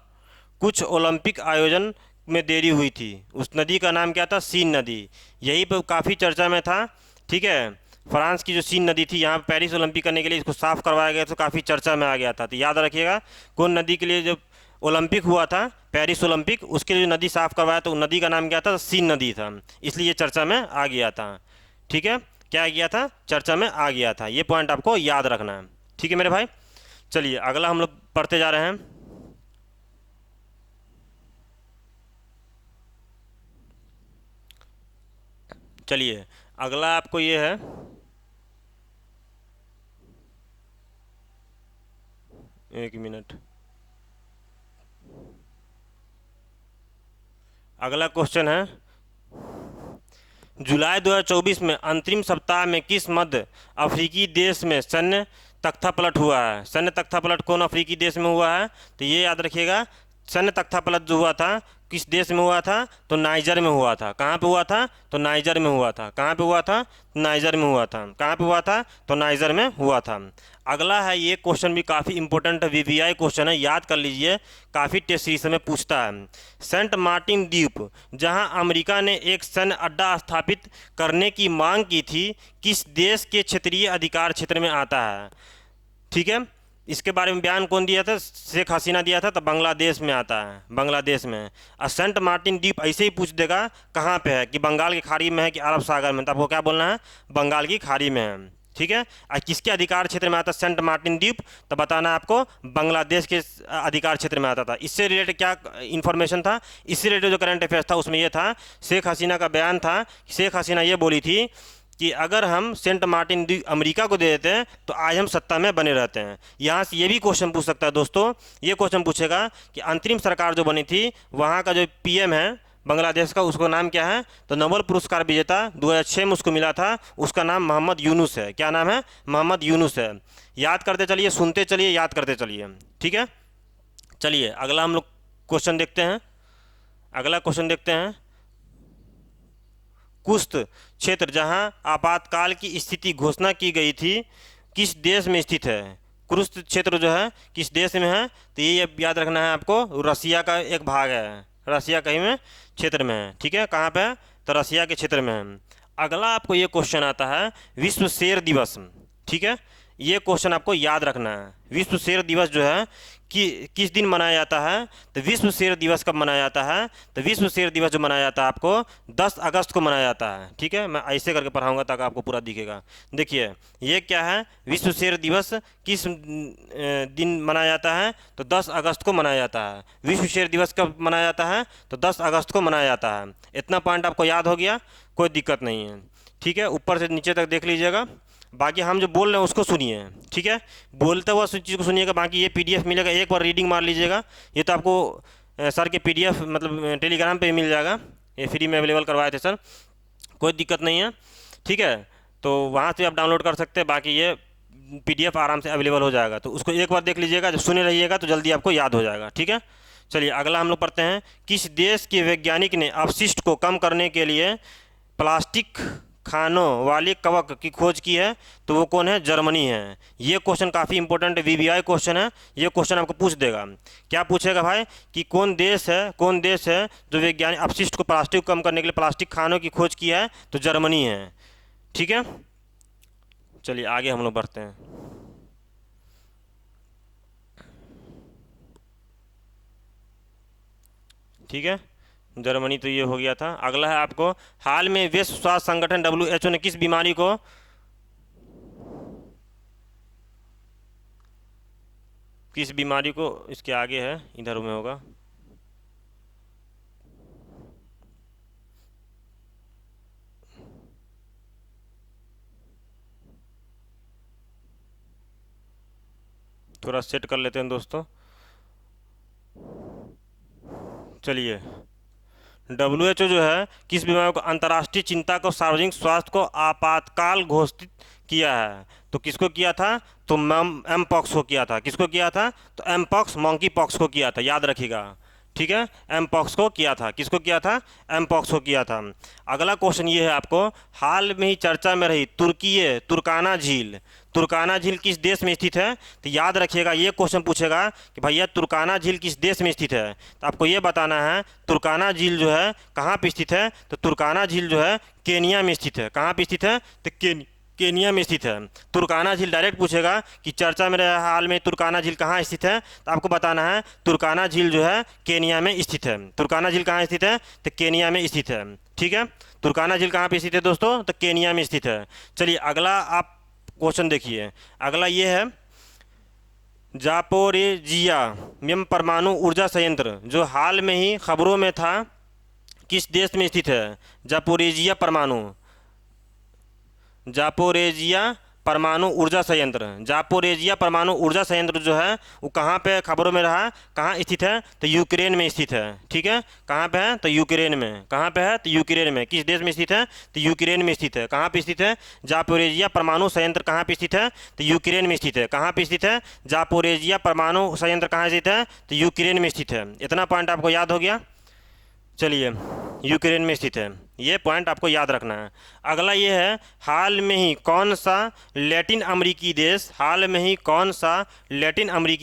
कुछ ओलंपिक आयोजन में देरी हुई थी। उस नदी का नाम क्या था, सीन नदी। यही पर काफ़ी चर्चा में था। ठीक है, फ्रांस की जो सीन नदी थी, यहाँ पेरिस ओलंपिक करने के लिए इसको साफ़ करवाया गया तो काफ़ी चर्चा में आ गया था। तो याद रखिएगा कौन नदी के लिए जब ओलंपिक हुआ था, पेरिस ओलंपिक, उसके लिए नदी साफ़ करवाया तो नदी का नाम क्या था, सीन नदी था, इसलिए चर्चा में आ गया था। ठीक है, क्या गया था, चर्चा में आ गया था। ये पॉइंट आपको याद रखना है। ठीक है मेरे भाई, चलिए अगला हम लोग पढ़ते जा रहे हैं। चलिए अगला आपको ये है, एक मिनट, अगला क्वेश्चन है, जुलाई 2024 में अंतरिम सप्ताह में किस मध्य अफ्रीकी देश में सैन्य तख्तापलट हुआ है। सैन्य तख्तापलट कौन अफ्रीकी देश में हुआ है, तो ये याद रखिएगा, सैन्य तख्तापलट जो हुआ था किस देश में हुआ था, तो नाइजर में हुआ था। कहाँ पे हुआ था, तो नाइजर में हुआ था। कहाँ पे हुआ था, नाइजर में हुआ था। कहाँ पे हुआ था, तो नाइजर में हुआ था। अगला है, ये क्वेश्चन भी काफ़ी इंपॉर्टेंट है, वीवीआई क्वेश्चन है, याद कर लीजिए, काफ़ी टेस्ट सीरीज में पूछता है। सेंट मार्टिन द्वीप जहां अमेरिका ने एक सैन्य अड्डा स्थापित करने की मांग की थी, किस देश के क्षेत्रीय अधिकार क्षेत्र में आता है। ठीक है, इसके बारे में बयान कौन दिया था, शेख हसीना दिया था, तो बांग्लादेश में आता है, बांग्लादेश में। और सेंट मार्टिन द्वीप ऐसे ही पूछ देगा कहाँ पे है, कि बंगाल की खाड़ी में है कि अरब सागर में, तो आपको क्या बोलना है, बंगाल की खाड़ी में है। ठीक है, और किसके अधिकार क्षेत्र में आता है सेंट मार्टिन द्वीप, तो बताना है आपको बांग्लादेश के अधिकार क्षेत्र में आता था। इससे रिलेटेड क्या इन्फॉर्मेशन था, इससे रिलेटेड जो करंट अफेयर्स था उसमें यह था, शेख हसीना का बयान था, शेख हसीना ये बोली थी कि अगर हम सेंट मार्टिन द्वीप अमेरिका को दे देते हैं तो आज हम सत्ता में बने रहते हैं। यहाँ से ये भी क्वेश्चन पूछ सकता है दोस्तों, ये क्वेश्चन पूछेगा कि अंतरिम सरकार जो बनी थी वहाँ का जो पीएम है बांग्लादेश का, उसका नाम क्या है, तो नोबेल पुरस्कार विजेता 2006 में उसको मिला था, उसका नाम मोहम्मद यूनुस है। क्या नाम है, मोहम्मद यूनुस है। याद करते चलिए, सुनते चलिए, याद करते चलिए। ठीक है, चलिए अगला हम लोग क्वेश्चन देखते हैं। अगला क्वेश्चन देखते हैं, कुश्त क्षेत्र जहां आपातकाल की स्थिति घोषणा की गई थी किस देश में स्थित है। कुश्त क्षेत्र जो है किस देश में है, तो ये याद रखना है आपको, रसिया का एक भाग है, रसिया कहीं में क्षेत्र में है। ठीक है, कहाँ पे है, तो रसिया के क्षेत्र में है। अगला आपको ये क्वेश्चन आता है, विश्व शेर दिवस। ठीक है, ये क्वेश्चन आपको याद रखना है, विश्व शेर दिवस जो है कि किस दिन मनाया जाता है, तो विश्व शेर दिवस कब मनाया जाता है, तो विश्व शेर दिवस जो मनाया जाता है आपको 10 अगस्त को मनाया जाता है। ठीक है, मैं ऐसे करके पढ़ाऊंगा ताकि आपको पूरा दिखेगा। देखिए ये क्या है, विश्व शेर दिवस किस दिन मनाया जाता है, तो 10 अगस्त को मनाया जाता है। विश्व शेर दिवस कब मनाया जाता है, तो 10 अगस्त को मनाया जाता है। इतना पॉइंट आपको याद हो गया, कोई दिक्कत नहीं है। ठीक है, ऊपर से नीचे तक देख लीजिएगा, बाकी हम जो बोल रहे हैं उसको सुनिए। ठीक है, बोलते हुआ चीज़ को सुनिएगा, बाकी ये पीडीएफ मिलेगा, एक बार रीडिंग मार लीजिएगा। ये तो आपको सर के पीडीएफ मतलब टेलीग्राम पे मिल जाएगा, ये फ्री में अवेलेबल करवाए थे सर, कोई दिक्कत नहीं है। ठीक है, तो वहाँ से आप डाउनलोड कर सकते हैं, बाकी ये पीडीएफ आराम से अवेलेबल हो जाएगा, तो उसको एक बार देख लीजिएगा, जब सुने रहिएगा तो जल्दी आपको याद हो जाएगा। ठीक है, चलिए अगला हम लोग पढ़ते हैं, किस देश के वैज्ञानिक ने अपशिष्ट को कम करने के लिए प्लास्टिक खानों वाले कवक की खोज की है, तो वो कौन है, जर्मनी है। ये क्वेश्चन काफ़ी इंपॉर्टेंट वीवीआई क्वेश्चन है, ये क्वेश्चन आपको पूछ देगा। क्या पूछेगा भाई, कि कौन देश है जो वैज्ञानिक अपशिष्ट को प्लास्टिक को कम करने के लिए प्लास्टिक खानों की खोज की है, तो जर्मनी है। ठीक है, चलिए आगे हम लोग बढ़ते हैं। ठीक है, जर्मनी तो ये हो गया था। अगला है आपको, हाल में विश्व स्वास्थ्य संगठन WHO ने किस बीमारी को इसके आगे है, इधर में होगा, थोड़ा सेट कर लेते हैं दोस्तों। चलिए, WHO जो है किस बीमारी को अंतर्राष्ट्रीय चिंता को सार्वजनिक स्वास्थ्य को आपातकाल घोषित किया है? तो किसको किया था? तो एम पॉक्स को किया था। किसको किया था? तो एम पॉक्स, मंकी पॉक्स को किया था, याद रखिएगा। ठीक है, एम पॉक्स को किया था। किसको किया था? एम पॉक्स को किया था। अगला क्वेश्चन ये है आपको, हाल में ही चर्चा में रही तुर्काना झील, तुर्काना झील किस देश में स्थित है? तो याद रखिएगा, ये क्वेश्चन पूछेगा कि भैया तुर्काना झील किस देश में स्थित है, तो आपको ये बताना है तुर्काना झील जो है कहाँ पे स्थित है। तो तुर्काना झील जो है केनिया में स्थित है। कहाँ पे स्थित है? तो केनिया में स्थित है। तुर्काना झील डायरेक्ट पूछेगा कि चर्चा में रहे हाल में तुर्काना झील कहाँ स्थित है, तो आपको बताना है तुर्काना झील जो है केनिया में स्थित है। तुर्काना झील कहाँ स्थित है? तो केनिया में स्थित है। ठीक है, तुर्काना झील कहाँ पे स्थित है दोस्तों? तो केनिया में स्थित है। चलिए अगला आप क्वेश्चन देखिए। अगला ये है, जापोरेजिया में परमाणु ऊर्जा संयंत्र जो हाल में ही खबरों में था किस देश में स्थित है? जापोरेजिया परमाणु ऊर्जा संयंत्र, जापोरेजिया परमाणु ऊर्जा संयंत्र जो है वो कहाँ पे खबरों में रहा, कहाँ स्थित है? तो यूक्रेन में स्थित है। ठीक है, कहाँ पे है? तो यूक्रेन में। कहाँ पे है? तो यूक्रेन में। किस देश में स्थित है? तो यूक्रेन में स्थित है। कहाँ पे स्थित है? जापोरेजिया परमाणु संयंत्र कहाँ पे स्थित है? तो यूक्रेन में स्थित है। कहाँ पे स्थित है? जापोरेजिया परमाणु संयंत्र कहाँ स्थित है? तो यूक्रेन में स्थित है। इतना पॉइंट आपको याद हो गया। चलिए, यूक्रेन में स्थित है, ये पॉइंट आपको याद रखना है। अगला ये है, हाल में ही कौन सा लैटिन अमेरिकी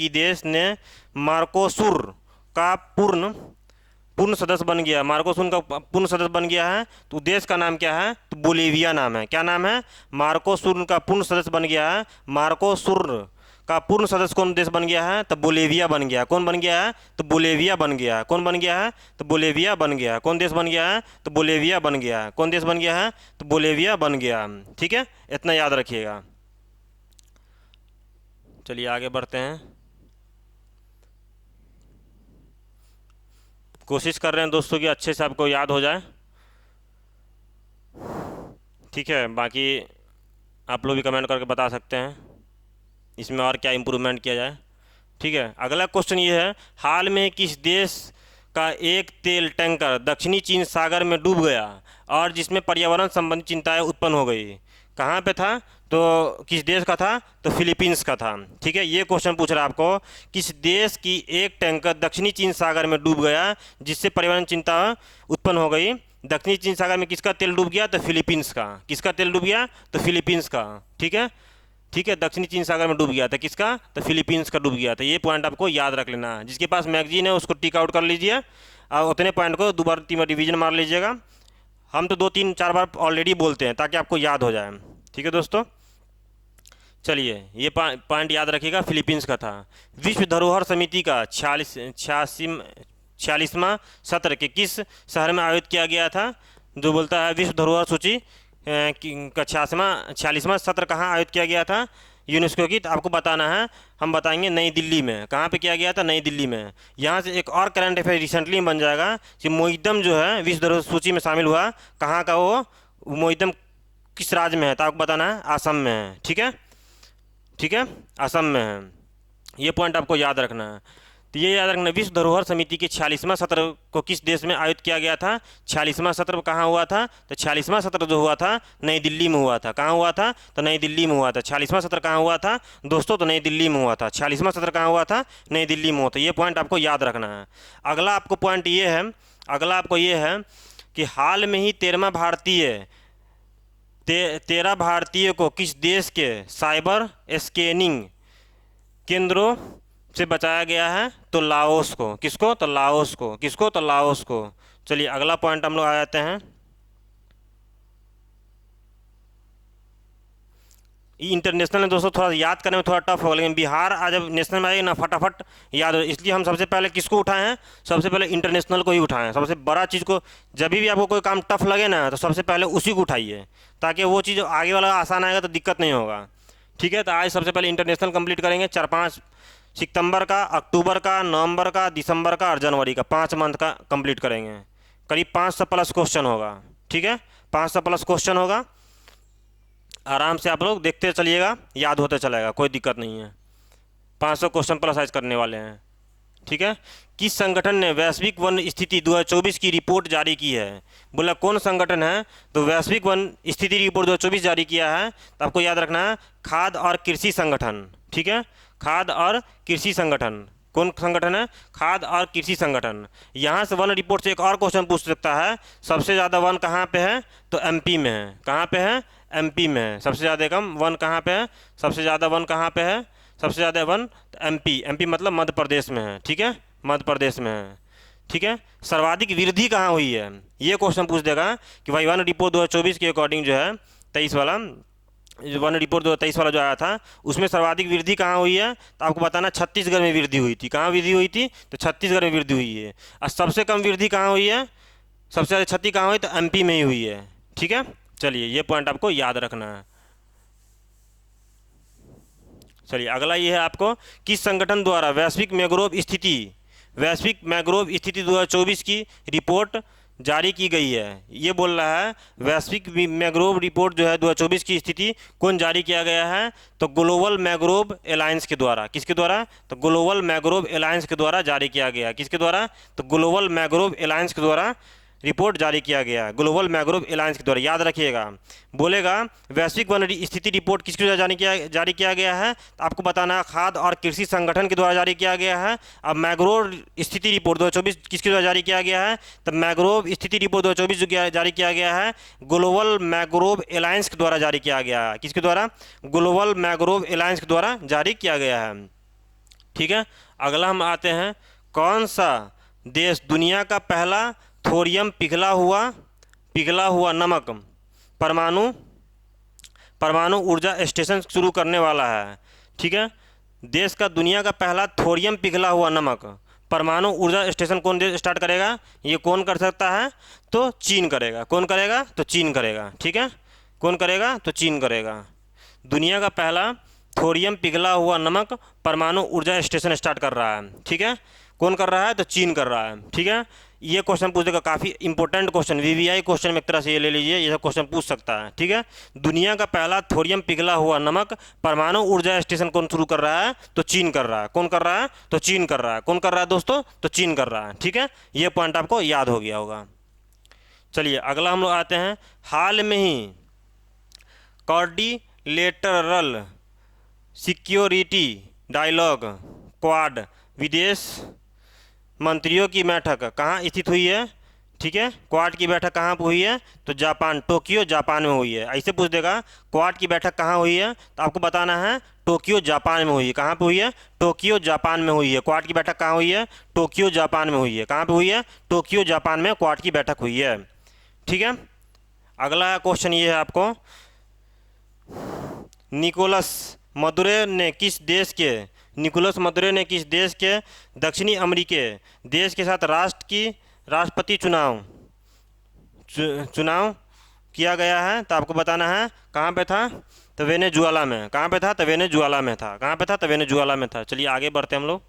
देश ने मार्कोसुर का पूर्ण सदस्य बन गया? मार्कोसुर का पूर्ण सदस्य बन गया है, तो देश का नाम क्या है? तो बोलिविया नाम है। क्या नाम है? मार्कोसुर का पूर्ण सदस्य बन गया है। मार्कोसुर का पूर्ण सदस्य कौन देश बन गया है? तो बोलिविया बन गया। कौन बन गया है? तो बोलिविया बन गया। कौन बन गया है? तो बोलिविया बन गया। कौन देश बन गया है? तो बोलिविया बन गया। कौन देश बन गया है? तो बोलिविया बन गया। ठीक है, इतना याद रखिएगा। चलिए आगे बढ़ते हैं। कोशिश कर रहे हैं दोस्तों कि अच्छे से आपको याद हो जाए। ठीक है, बाकी आप लोग भी कमेंट करके बता सकते हैं इसमें और क्या इम्प्रूवमेंट किया जाए। ठीक है, अगला क्वेश्चन ये है, हाल में किस देश का एक तेल टैंकर दक्षिणी चीन सागर में डूब गया और जिसमें पर्यावरण संबंधी चिंताएं उत्पन्न हो गई? कहाँ पे था? तो किस देश का था? तो फिलीपींस का था। ठीक है, ये क्वेश्चन पूछ रहा है आपको, किस देश की एक टैंकर दक्षिणी चीन सागर में डूब गया जिससे पर्यावरण चिंता उत्पन्न हो गई? दक्षिणी चीन सागर में किसका तेल डूब गया? तो फिलीपींस का। किसका तेल डूब गया? तो फिलीपींस का। ठीक है, ठीक है, दक्षिणी चीन सागर में डूब गया था। किसका? तो फिलीपींस का डूब गया था। ये पॉइंट आपको याद रख लेना है। जिसके पास मैगजीन है उसको टिक आउट कर लीजिए और उतने पॉइंट को 2 बार 3 बार रिवीजन मार लीजिएगा। हम तो 2 3 4 बार ऑलरेडी बोलते हैं ताकि आपको याद हो जाए। ठीक है दोस्तों, चलिए ये पॉइंट याद रखिएगा, फिलीपींस का था। विश्व धरोहर समिति का 46वां सत्र के किस शहर में आयोजित किया गया था? जो बोलता है विश्व धरोहर सूची का 46वां सत्र कहाँ आयोजित किया गया था यूनेस्को की? तो आपको बताना है, हम बताएंगे नई दिल्ली में। कहाँ पे किया गया था? नई दिल्ली में। यहाँ से एक और करंट अफेयर रिसेंटली बन जाएगा कि मोहितम जो है विश्व धरोहर सूची में शामिल हुआ, कहाँ का वो मोहितम किस राज्य में है? तो आपको बताना है असम में है। ठीक है, ठीक है, असम में है। ये पॉइंट आपको याद रखना है। तो ये याद रखना, विश्व धरोहर समिति के 46वां सत्र को किस देश में आयोजित किया गया था? 46वां सत्र कहाँ हुआ था? तो 46वां सत्र जो हुआ था नई दिल्ली में हुआ था। कहाँ हुआ था? तो नई दिल्ली में हुआ था। 46वां सत्र कहाँ हुआ था दोस्तों? तो नई दिल्ली में हुआ था। 46वां सत्र कहाँ हुआ था? नई दिल्ली में हुआ था। ये पॉइंट आपको याद रखना है। अगला आपको पॉइंट ये है, अगला आपको ये है कि हाल में ही 13 भारतीय को किस देश के साइबर स्कैनिंग केंद्रों से बचाया गया है? तो लाओस को। किसको? तो लाओस को। किसको? तो लाओस को। चलिए अगला पॉइंट हम लोग आ जाते हैं। इंटरनेशनल में दोस्तों थोड़ा याद करने में थोड़ा टफ होगा, लेकिन बिहार आज जब नेशनल में आएगी ना फटाफट याद हो। इसलिए हम सबसे पहले किसको उठाए हैं, सबसे पहले इंटरनेशनल को ही उठाए हैं। सबसे बड़ा चीज़ को जब भी आपको कोई काम टफ लगे ना तो सबसे पहले उसी को उठाइए, ताकि वो चीज़ आगे वाला आसान आएगा तो दिक्कत नहीं होगा। ठीक है, तो आज सबसे पहले इंटरनेशनल कंप्लीट करेंगे। 4-5 सितंबर का, अक्टूबर का, नवंबर का, दिसंबर का और जनवरी का 5 मंथ का कंप्लीट करेंगे। करीब 500 प्लस क्वेश्चन होगा। ठीक है, 500 प्लस क्वेश्चन होगा। आराम से आप लोग देखते चलिएगा, याद होते चलेगा, कोई दिक्कत नहीं है। 500 क्वेश्चन प्लस आज करने वाले हैं। ठीक है, किस संगठन ने वैश्विक वन स्थिति 2024 की रिपोर्ट जारी की है? बोला कौन संगठन है, तो वैश्विक वन स्थिति रिपोर्ट 2024 जारी किया है, तो आपको याद रखना है खाद्य और कृषि संगठन। ठीक है, खाद्य और कृषि संगठन। कौन संगठन है? खाद्य और कृषि संगठन। यहाँ से वन रिपोर्ट से एक और क्वेश्चन पूछ सकता है, सबसे ज़्यादा वन कहाँ पे है, तो एमपी में है। कहाँ पे है? एमपी में है। सबसे ज़्यादा कम वन कहाँ पे है, सबसे ज़्यादा वन कहाँ पे है, सबसे ज़्यादा वन एमपी। एमपी मतलब मध्य प्रदेश में है। ठीक है, मध्य प्रदेश में है। ठीक है, सर्वाधिक वृद्धि कहाँ हुई है, ये क्वेश्चन पूछ देगा कि भाई वन रिपोर्ट 2024 के अकॉर्डिंग जो है 23 वाला, जो वन रिपोर्ट 2023 वाला जो आया था उसमें सर्वाधिक वृद्धि कहाँ हुई है, तो आपको बताना छत्तीसगढ़ में वृद्धि हुई थी। कहाँ वृद्धि हुई थी, तो छत्तीसगढ़ में वृद्धि हुई है। और सबसे कम वृद्धि कहाँ हुई है, सबसे ज़्यादा क्षति कहाँ हुई, तो एमपी में ही हुई है। ठीक है, चलिए ये पॉइंट आपको याद रखना है। चलिए अगला ये है आपको, किस संगठन द्वारा वैश्विक मैंग्रोव स्थिति 2024 की रिपोर्ट जारी की गई है? ये बोल रहा है वैश्विक मैंग्रोव रिपोर्ट जो है 2024 की स्थिति कौन जारी किया गया है, तो ग्लोबल मैंग्रोव अलायंस के द्वारा। किसके द्वारा, तो ग्लोबल मैंग्रोव अलायंस के द्वारा जारी किया गया। किसके द्वारा, तो ग्लोबल मैंग्रोव अलायंस के द्वारा रिपोर्ट जारी किया गया, ग्लोबल मैंग्रोव अलायंस के द्वारा। याद रखिएगा, बोलेगा वैश्विक वन स्थिति रिपोर्ट किसके द्वारा जारी किया गया है, तो आपको बताना है खाद्य और कृषि संगठन के द्वारा जारी किया गया है। अब मैंग्रोव स्थिति रिपोर्ट 2024 किसके द्वारा जारी किया गया है, तो मैंग्रोव स्थिति रिपोर्ट 2024 जो जारी किया गया है ग्लोबल मैंग्रोव अलायंस के द्वारा जारी किया गया है। किसके द्वारा, ग्लोबल मैंग्रोव अलायंस के द्वारा जारी किया गया है। ठीक है, अगला हम आते हैं, कौन सा देश दुनिया का पहला थोरियम पिघला हुआ नमक परमाणु ऊर्जा स्टेशन शुरू करने वाला है? ठीक है, देश का दुनिया का पहला थोरियम पिघला हुआ नमक परमाणु ऊर्जा स्टेशन कौन देश स्टार्ट करेगा? ये कौन कर सकता है, तो चीन करेगा। कौन करेगा, तो चीन करेगा। ठीक है, कौन करेगा, तो चीन करेगा। दुनिया का पहला थोरियम पिघला हुआ नमक परमाणु ऊर्जा स्टेशन स्टार्ट कर रहा है। ठीक है, कौन कर रहा है, तो चीन कर रहा है। ठीक है, ये क्वेश्चन पूछ देगा, काफ़ी इंपॉर्टेंट क्वेश्चन, वीवीआई क्वेश्चन में एक तरह से ये ले लीजिए, ये सब क्वेश्चन पूछ सकता है। ठीक है, दुनिया का पहला थोरियम पिघला हुआ नमक परमाणु ऊर्जा स्टेशन कौन शुरू कर रहा है, तो चीन कर रहा है। कौन कर रहा है, तो चीन कर रहा है। कौन कर रहा है दोस्तों, तो चीन कर रहा है। ठीक है, ये पॉइंट आपको याद हो गया होगा। चलिए अगला हम लोग आते हैं, हाल में ही कोऑर्डिनेटरल सिक्योरिटी डायलॉग क्वाड विदेश मंत्रियों की बैठक कहाँ स्थित हुई है? ठीक है, क्वाड की बैठक कहाँ पर हुई है, तो जापान, टोक्यो जापान में हुई है। ऐसे पूछ देगा क्वाड की बैठक कहाँ हुई है, तो आपको बताना है टोक्यो जापान में हुई है। कहाँ पे हुई है, टोक्यो जापान में हुई है। क्वाड की बैठक कहाँ हुई है, टोक्यो जापान में हुई है। कहाँ पे हुई है, टोक्यो जापान में क्वाड की बैठक हुई है। ठीक है, अगला क्वेश्चन ये है आपको, निकोलस मदुरो ने किस देश के दक्षिणी अमेरिकी देश के साथ राष्ट्रपति चुनाव किया गया है, तो आपको बताना है कहाँ पे था, तो वेनेजुएला में। कहाँ पे था, तो वेनेजुएला में था। कहाँ पे था, तो वेनेजुएला में था। चलिए आगे बढ़ते हम लोग।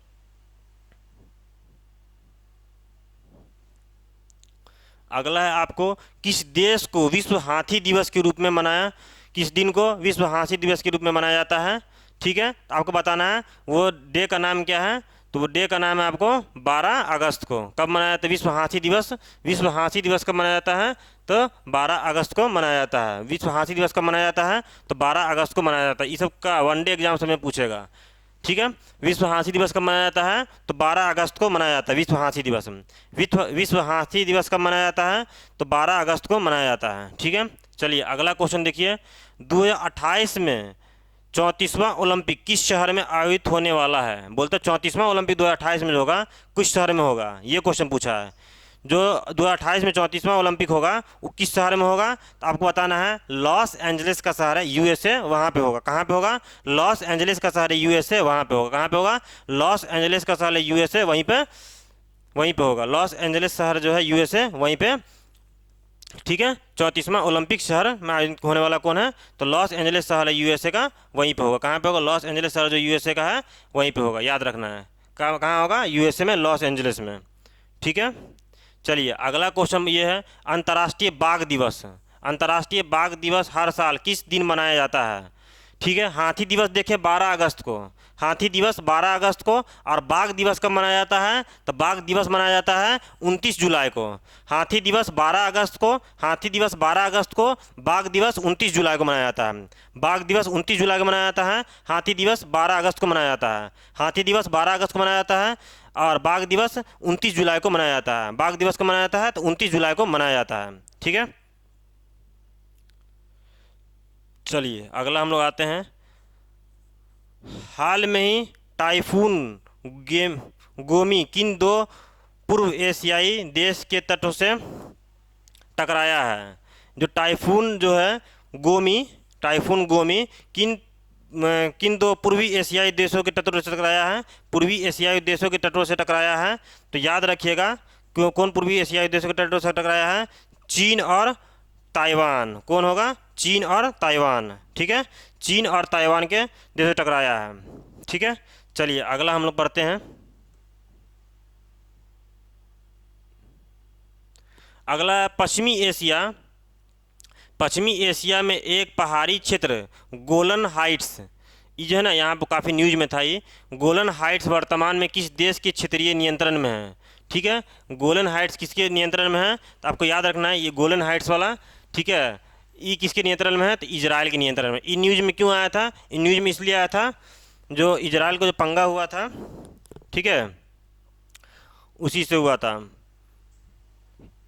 अगला है आपको, किस देश को विश्व हाथी दिवस के रूप में मनाया, किस दिन को विश्व हाथी दिवस के रूप में मनाया जाता है? ठीक है, तो आपको बताना है वो डे का नाम क्या है, तो वो डे का नाम है आपको 12 अगस्त को। कब मनाया जाता है विश्व हाथी दिवस? विश्व हाथी दिवस कब मनाया जाता है, तो 12 अगस्त को मनाया जाता है। विश्व हाथी दिवस कब मनाया जाता है, तो 12 अगस्त को मनाया जाता है। ये सब का वनडे एग्जाम से में पूछेगा। ठीक है, विश्व हाथी दिवस कब मनाया जाता है, तो 12 अगस्त को मनाया जाता है विश्व हाथी दिवस। विश्व हाथी दिवस कब मनाया जाता है, तो 12 अगस्त को मनाया जाता है। ठीक है, चलिए अगला क्वेश्चन देखिए, 2028 में 34वां ओलंपिक किस शहर में आयोजित होने वाला है? बोलते 34वां ओलंपिक 2028 में होगा, किस शहर में होगा, ये क्वेश्चन पूछा है। जो 2028 में 34वां ओलंपिक होगा वो किस शहर में होगा, तो आपको बताना है लॉस एंजलिस का शहर है यूएसए, वहाँ पे होगा। कहाँ पे होगा? लॉस एंजलिस का शहर है यूएसए, वहाँ पे होगा। कहाँ पे होगा? लॉस एंजलिस का शहर है यूएसए, वहीं पे होगा। लॉस एंजलिस शहर जो है यूएसए, वहीं पे, ठीक है। 34वां ओलंपिक शहर में आयोजित होने वाला कौन है, तो लॉस एंजलिस शहर है यूएसए का, वहीं पे होगा। कहाँ पे होगा? लॉस एंजलिस शहर जो यूएसए का है वहीं पे होगा, याद रखना है। कहाँ कहाँ होगा? यूएसए में, लॉस एंजलिस में, ठीक है। चलिए अगला क्वेश्चन ये है, अंतर्राष्ट्रीय बाघ दिवस। अंतर्राष्ट्रीय बाघ दिवस हर साल किस दिन मनाया जाता है? ठीक है, हाथी दिवस देखें 12 अगस्त को, हाथी दिवस 12 अगस्त को। और बाघ दिवस कब मनाया जाता है, तो बाघ दिवस मनाया जाता है 29 जुलाई को। हाथी दिवस 12 अगस्त को, हाथी दिवस 12 अगस्त को, बाघ दिवस 29 जुलाई को मनाया जाता है। बाघ दिवस 29 जुलाई को मनाया जाता है, हाथी दिवस 12 अगस्त को मनाया जाता है। हाथी दिवस 12 अगस्त को मनाया जाता है और बाघ दिवस 29 जुलाई को मनाया जाता है। बाघ दिवस को मनाया जाता है तो 29 जुलाई को मनाया जाता है, ठीक है। चलिए अगला हम लोग आते हैं, हाल में ही टाइफून गेम गोमी किन दो पूर्व एशियाई देश के तटों से टकराया है? जो टाइफून जो है गोमी, टाइफून गोमी किन दो पूर्वी एशियाई देशों के तटों से टकराया है? पूर्वी एशियाई देशों के तटों से टकराया है। तो याद रखिएगा क्यों, कौन पूर्वी एशियाई देशों के तटों से टकराया है? चीन और ताइवान। कौन होगा? चीन और ताइवान, ठीक है। चीन और ताइवान के देश से टकराया है, ठीक है। चलिए अगला हम लोग पढ़ते हैं। अगला पश्चिमी एशिया, पश्चिमी एशिया में एक पहाड़ी क्षेत्र गोलन हाइट्स, ये जो है ना यहाँ पर काफ़ी न्यूज में था, ये गोलन हाइट्स वर्तमान में किस देश के क्षेत्रीय नियंत्रण में है? ठीक है, गोलन हाइट्स किसके नियंत्रण में है, तो आपको याद रखना है ये गोलन हाइट्स वाला, ठीक है, ये किसके नियंत्रण में है, तो इजराइल के नियंत्रण में। ये न्यूज में क्यों आया था? ये न्यूज में इसलिए आया था जो इजराइल को जो पंगा हुआ था, ठीक है, उसी से हुआ था।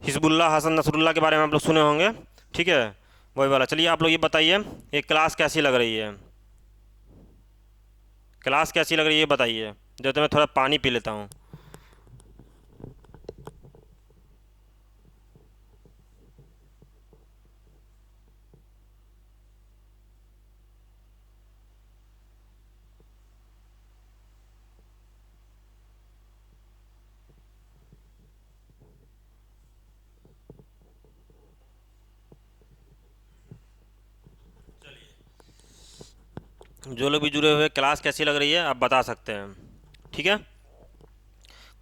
हिजबुल्लाह हसन नसरुल्लाह के बारे में आप लोग सुने होंगे, ठीक है, वही वाला। चलिए आप लोग ये बताइए, ये क्लास कैसी लग रही है? क्लास कैसी लग रही है बताइए, जब तो मैं थोड़ा पानी पी लेता हूँ। जो लोग भी जुड़े हुए, क्लास कैसी लग रही है आप बता सकते हैं, ठीक है।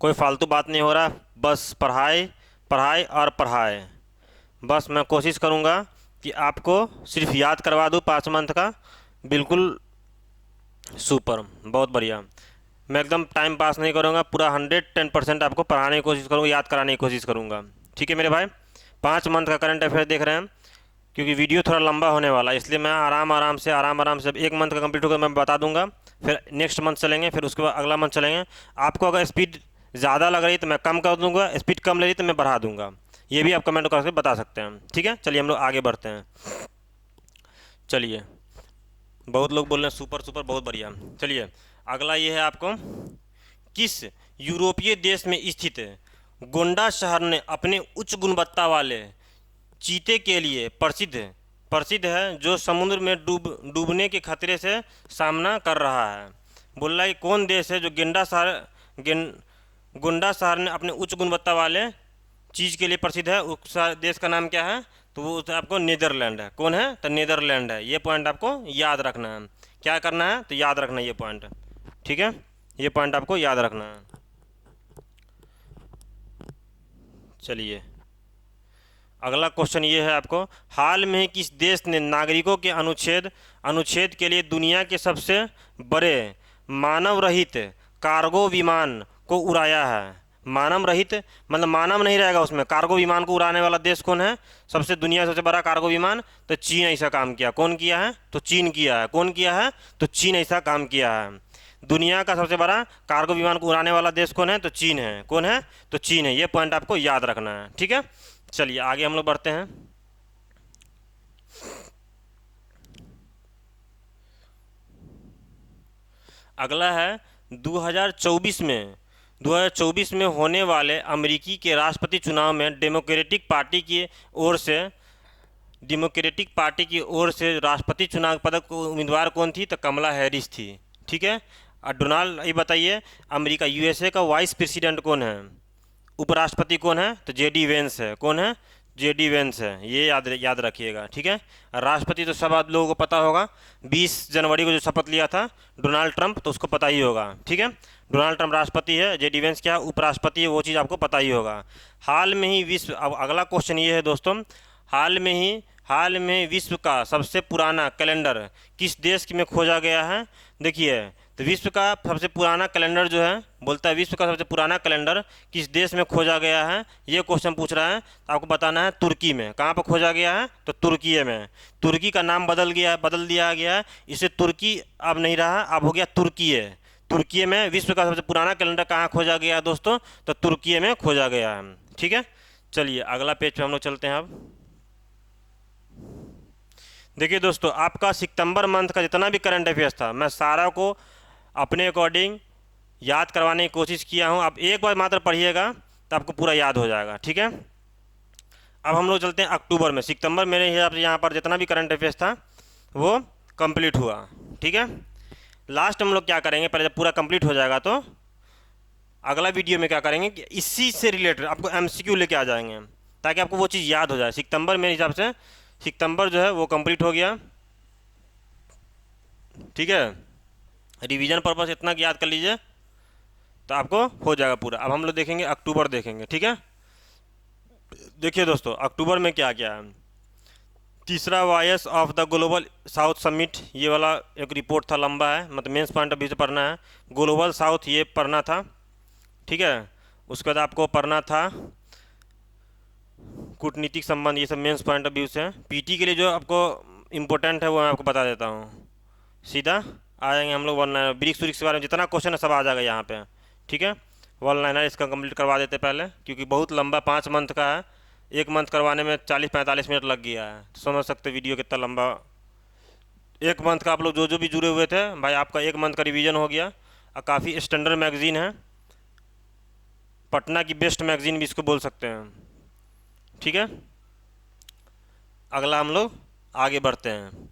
कोई फालतू बात नहीं हो रहा, बस पढ़ाई पढ़ाई और पढ़ाई। बस मैं कोशिश करूँगा कि आपको सिर्फ याद करवा दूँ 5 मंथ का, बिल्कुल सुपर, बहुत बढ़िया। मैं एकदम टाइम पास नहीं करूँगा, पूरा 110% आपको पढ़ाने की कोशिश करूँगा, याद कराने की कोशिश करूँगा, ठीक है मेरे भाई। 5 मंथ का करंट अफेयर देख रहे हैं, क्योंकि वीडियो थोड़ा लंबा होने वाला है, इसलिए मैं आराम आराम से 1 मंथ का कंप्लीट होकर मैं बता दूंगा, फिर नेक्स्ट मंथ चलेंगे, फिर उसके बाद अगला मंथ चलेंगे। आपको अगर स्पीड ज़्यादा लग रही तो मैं कम कर दूंगा, स्पीड कम लग रही तो मैं बढ़ा दूंगा, ये भी आप कमेंट करके बता सकते हैं, ठीक है। चलिए हम लोग आगे बढ़ते हैं। चलिए बहुत लोग बोल रहे हैं सुपर सुपर, बहुत बढ़िया। चलिए अगला ये है आपको, किस यूरोपीय देश में स्थित गोंडा शहर ने अपने उच्च गुणवत्ता वाले चीते के लिए प्रसिद्ध प्रसिद्ध है, जो समुद्र में डूबने के खतरे से सामना कर रहा है? बोल रहा है कि कौन देश है जो गोंडा शहर ने अपने उच्च गुणवत्ता वाले चीज़ के लिए प्रसिद्ध है? उस देश का नाम क्या है, तो वो आपको नीदरलैंड है। कौन है, तो नीदरलैंड है। ये पॉइंट आपको याद रखना है। क्या करना है, तो याद रखना है ये पॉइंट, ठीक है, ये पॉइंट आपको याद रखना है। चलिए अगला क्वेश्चन ये है आपको, हाल में ही किस देश ने नागरिकों के अनुच्छेद अनुच्छेद के लिए दुनिया के सबसे बड़े मानव रहित कार्गो विमान को उड़ाया है? मानव रहित मतलब मानव नहीं रहेगा उसमें, कार्गो विमान को उड़ाने वाला देश कौन है? सबसे दुनिया सबसे बड़ा कार्गो विमान, तो चीन ऐसा काम किया। कौन किया है, तो चीन किया है। कौन किया है, तो चीन ऐसा काम किया है। दुनिया का सबसे बड़ा कार्गो विमान को उड़ाने वाला देश कौन है, तो चीन है। कौन है, तो चीन है। ये पॉइंट आपको याद रखना है, ठीक है। चलिए आगे हम लोग बढ़ते हैं। अगला है 2024 में 2024 में होने वाले अमेरिकी के राष्ट्रपति चुनाव में डेमोक्रेटिक पार्टी की ओर से राष्ट्रपति चुनाव पदक को उम्मीदवार कौन थी? तो कमला हैरिस थी। ठीक है। और डोनाल्ड, ये बताइए अमेरिका यूएसए का वाइस प्रेसिडेंट कौन है? उपराष्ट्रपति कौन है? तो जेडी वेंस है। कौन है? जेडी वेंस है। ये याद रखिएगा। ठीक है। राष्ट्रपति तो सब आप लोगों को पता होगा, 20 जनवरी को जो शपथ लिया था डोनाल्ड ट्रंप, तो उसको पता ही होगा। ठीक है। डोनाल्ड ट्रंप राष्ट्रपति है, जेडी वेंस क्या उपराष्ट्रपति है, वो चीज़ आपको पता ही होगा। हाल में ही विश्व, अब अगला क्वेश्चन ये है दोस्तों, हाल में विश्व का सबसे पुराना कैलेंडर किस देश में खोजा गया है? देखिए, तो विश्व का सबसे पुराना कैलेंडर जो है, बोलता है विश्व का सबसे पुराना कैलेंडर किस देश में खोजा गया है, ये क्वेश्चन पूछ रहा है। तो आपको बताना है तुर्की में। कहाँ पर खोजा गया है? तो तुर्की में। तुर्की का नाम बदल दिया गया है, इसे तुर्की अब नहीं रहा, अब हो गया तुर्की है। तुर्की में विश्व का सबसे पुराना कैलेंडर कहाँ खोजा गया है दोस्तों? तो तुर्की में खोजा गया है। ठीक है। चलिए अगला पेज पे हम लोग चलते हैं। अब देखिए दोस्तों, आपका सितंबर मंथ का जितना भी करंट अफेयर्स था, मैं सारा को अपने अकॉर्डिंग याद करवाने की कोशिश किया हूँ। आप एक बार मात्र पढ़िएगा तो आपको पूरा याद हो जाएगा। ठीक है। अब हम लोग चलते हैं अक्टूबर में। सितंबर मेरे हिसाब से यहाँ पर जितना भी करंट अफेयर्स था वो कंप्लीट हुआ। ठीक है। लास्ट हम लोग क्या करेंगे, पहले जब पूरा कंप्लीट हो जाएगा तो अगला वीडियो में क्या करेंगे कि इसी से रिलेटेड आपको एमसीक्यू लेके आ जाएंगे, ताकि आपको वो चीज़ याद हो जाए। सितंबर मेरे हिसाब से सितंबर जो है वो कंप्लीट हो गया। ठीक है। रिवीजन पर्पस इतना याद कर लीजिए तो आपको हो जाएगा पूरा। अब हम लोग देखेंगे अक्टूबर देखेंगे। ठीक है। देखिए दोस्तों, अक्टूबर में क्या क्या है। तीसरा voice of the global south summit, ये वाला एक रिपोर्ट था, लंबा है, मतलब मेंस पॉइंट ऑफ व्यू से पढ़ना है। ग्लोबल साउथ ये पढ़ना था। ठीक है। उसके बाद आपको पढ़ना था कूटनीतिक संबंध, ये सब मेंस पॉइंट ऑफ व्यू से। पीटी के लिए जो आपको इम्पोर्टेंट है वो मैं आपको बता देता हूँ। सीधा आ जाएंगे हम लोग वन लाइनर, ब्रिक्स व्रिक्स के बारे में जितना क्वेश्चन है सब आ जाएगा यहाँ पे। ठीक है। वन लाइनर इसका कंप्लीट करवा देते पहले, क्योंकि बहुत लंबा 5 मंथ का है। 1 मंथ करवाने में 40-45 मिनट लग गया है, तो समझ सकते वीडियो कितना लंबा। 1 मंथ का आप लोग जो भी जुड़े हुए थे भाई, आपका 1 मंथ का रिवीजन हो गया। और काफ़ी स्टैंडर्ड मैगजीन है, पटना की बेस्ट मैगजीन भी इसको बोल सकते हैं। ठीक है। अगला हम लोग आगे बढ़ते हैं।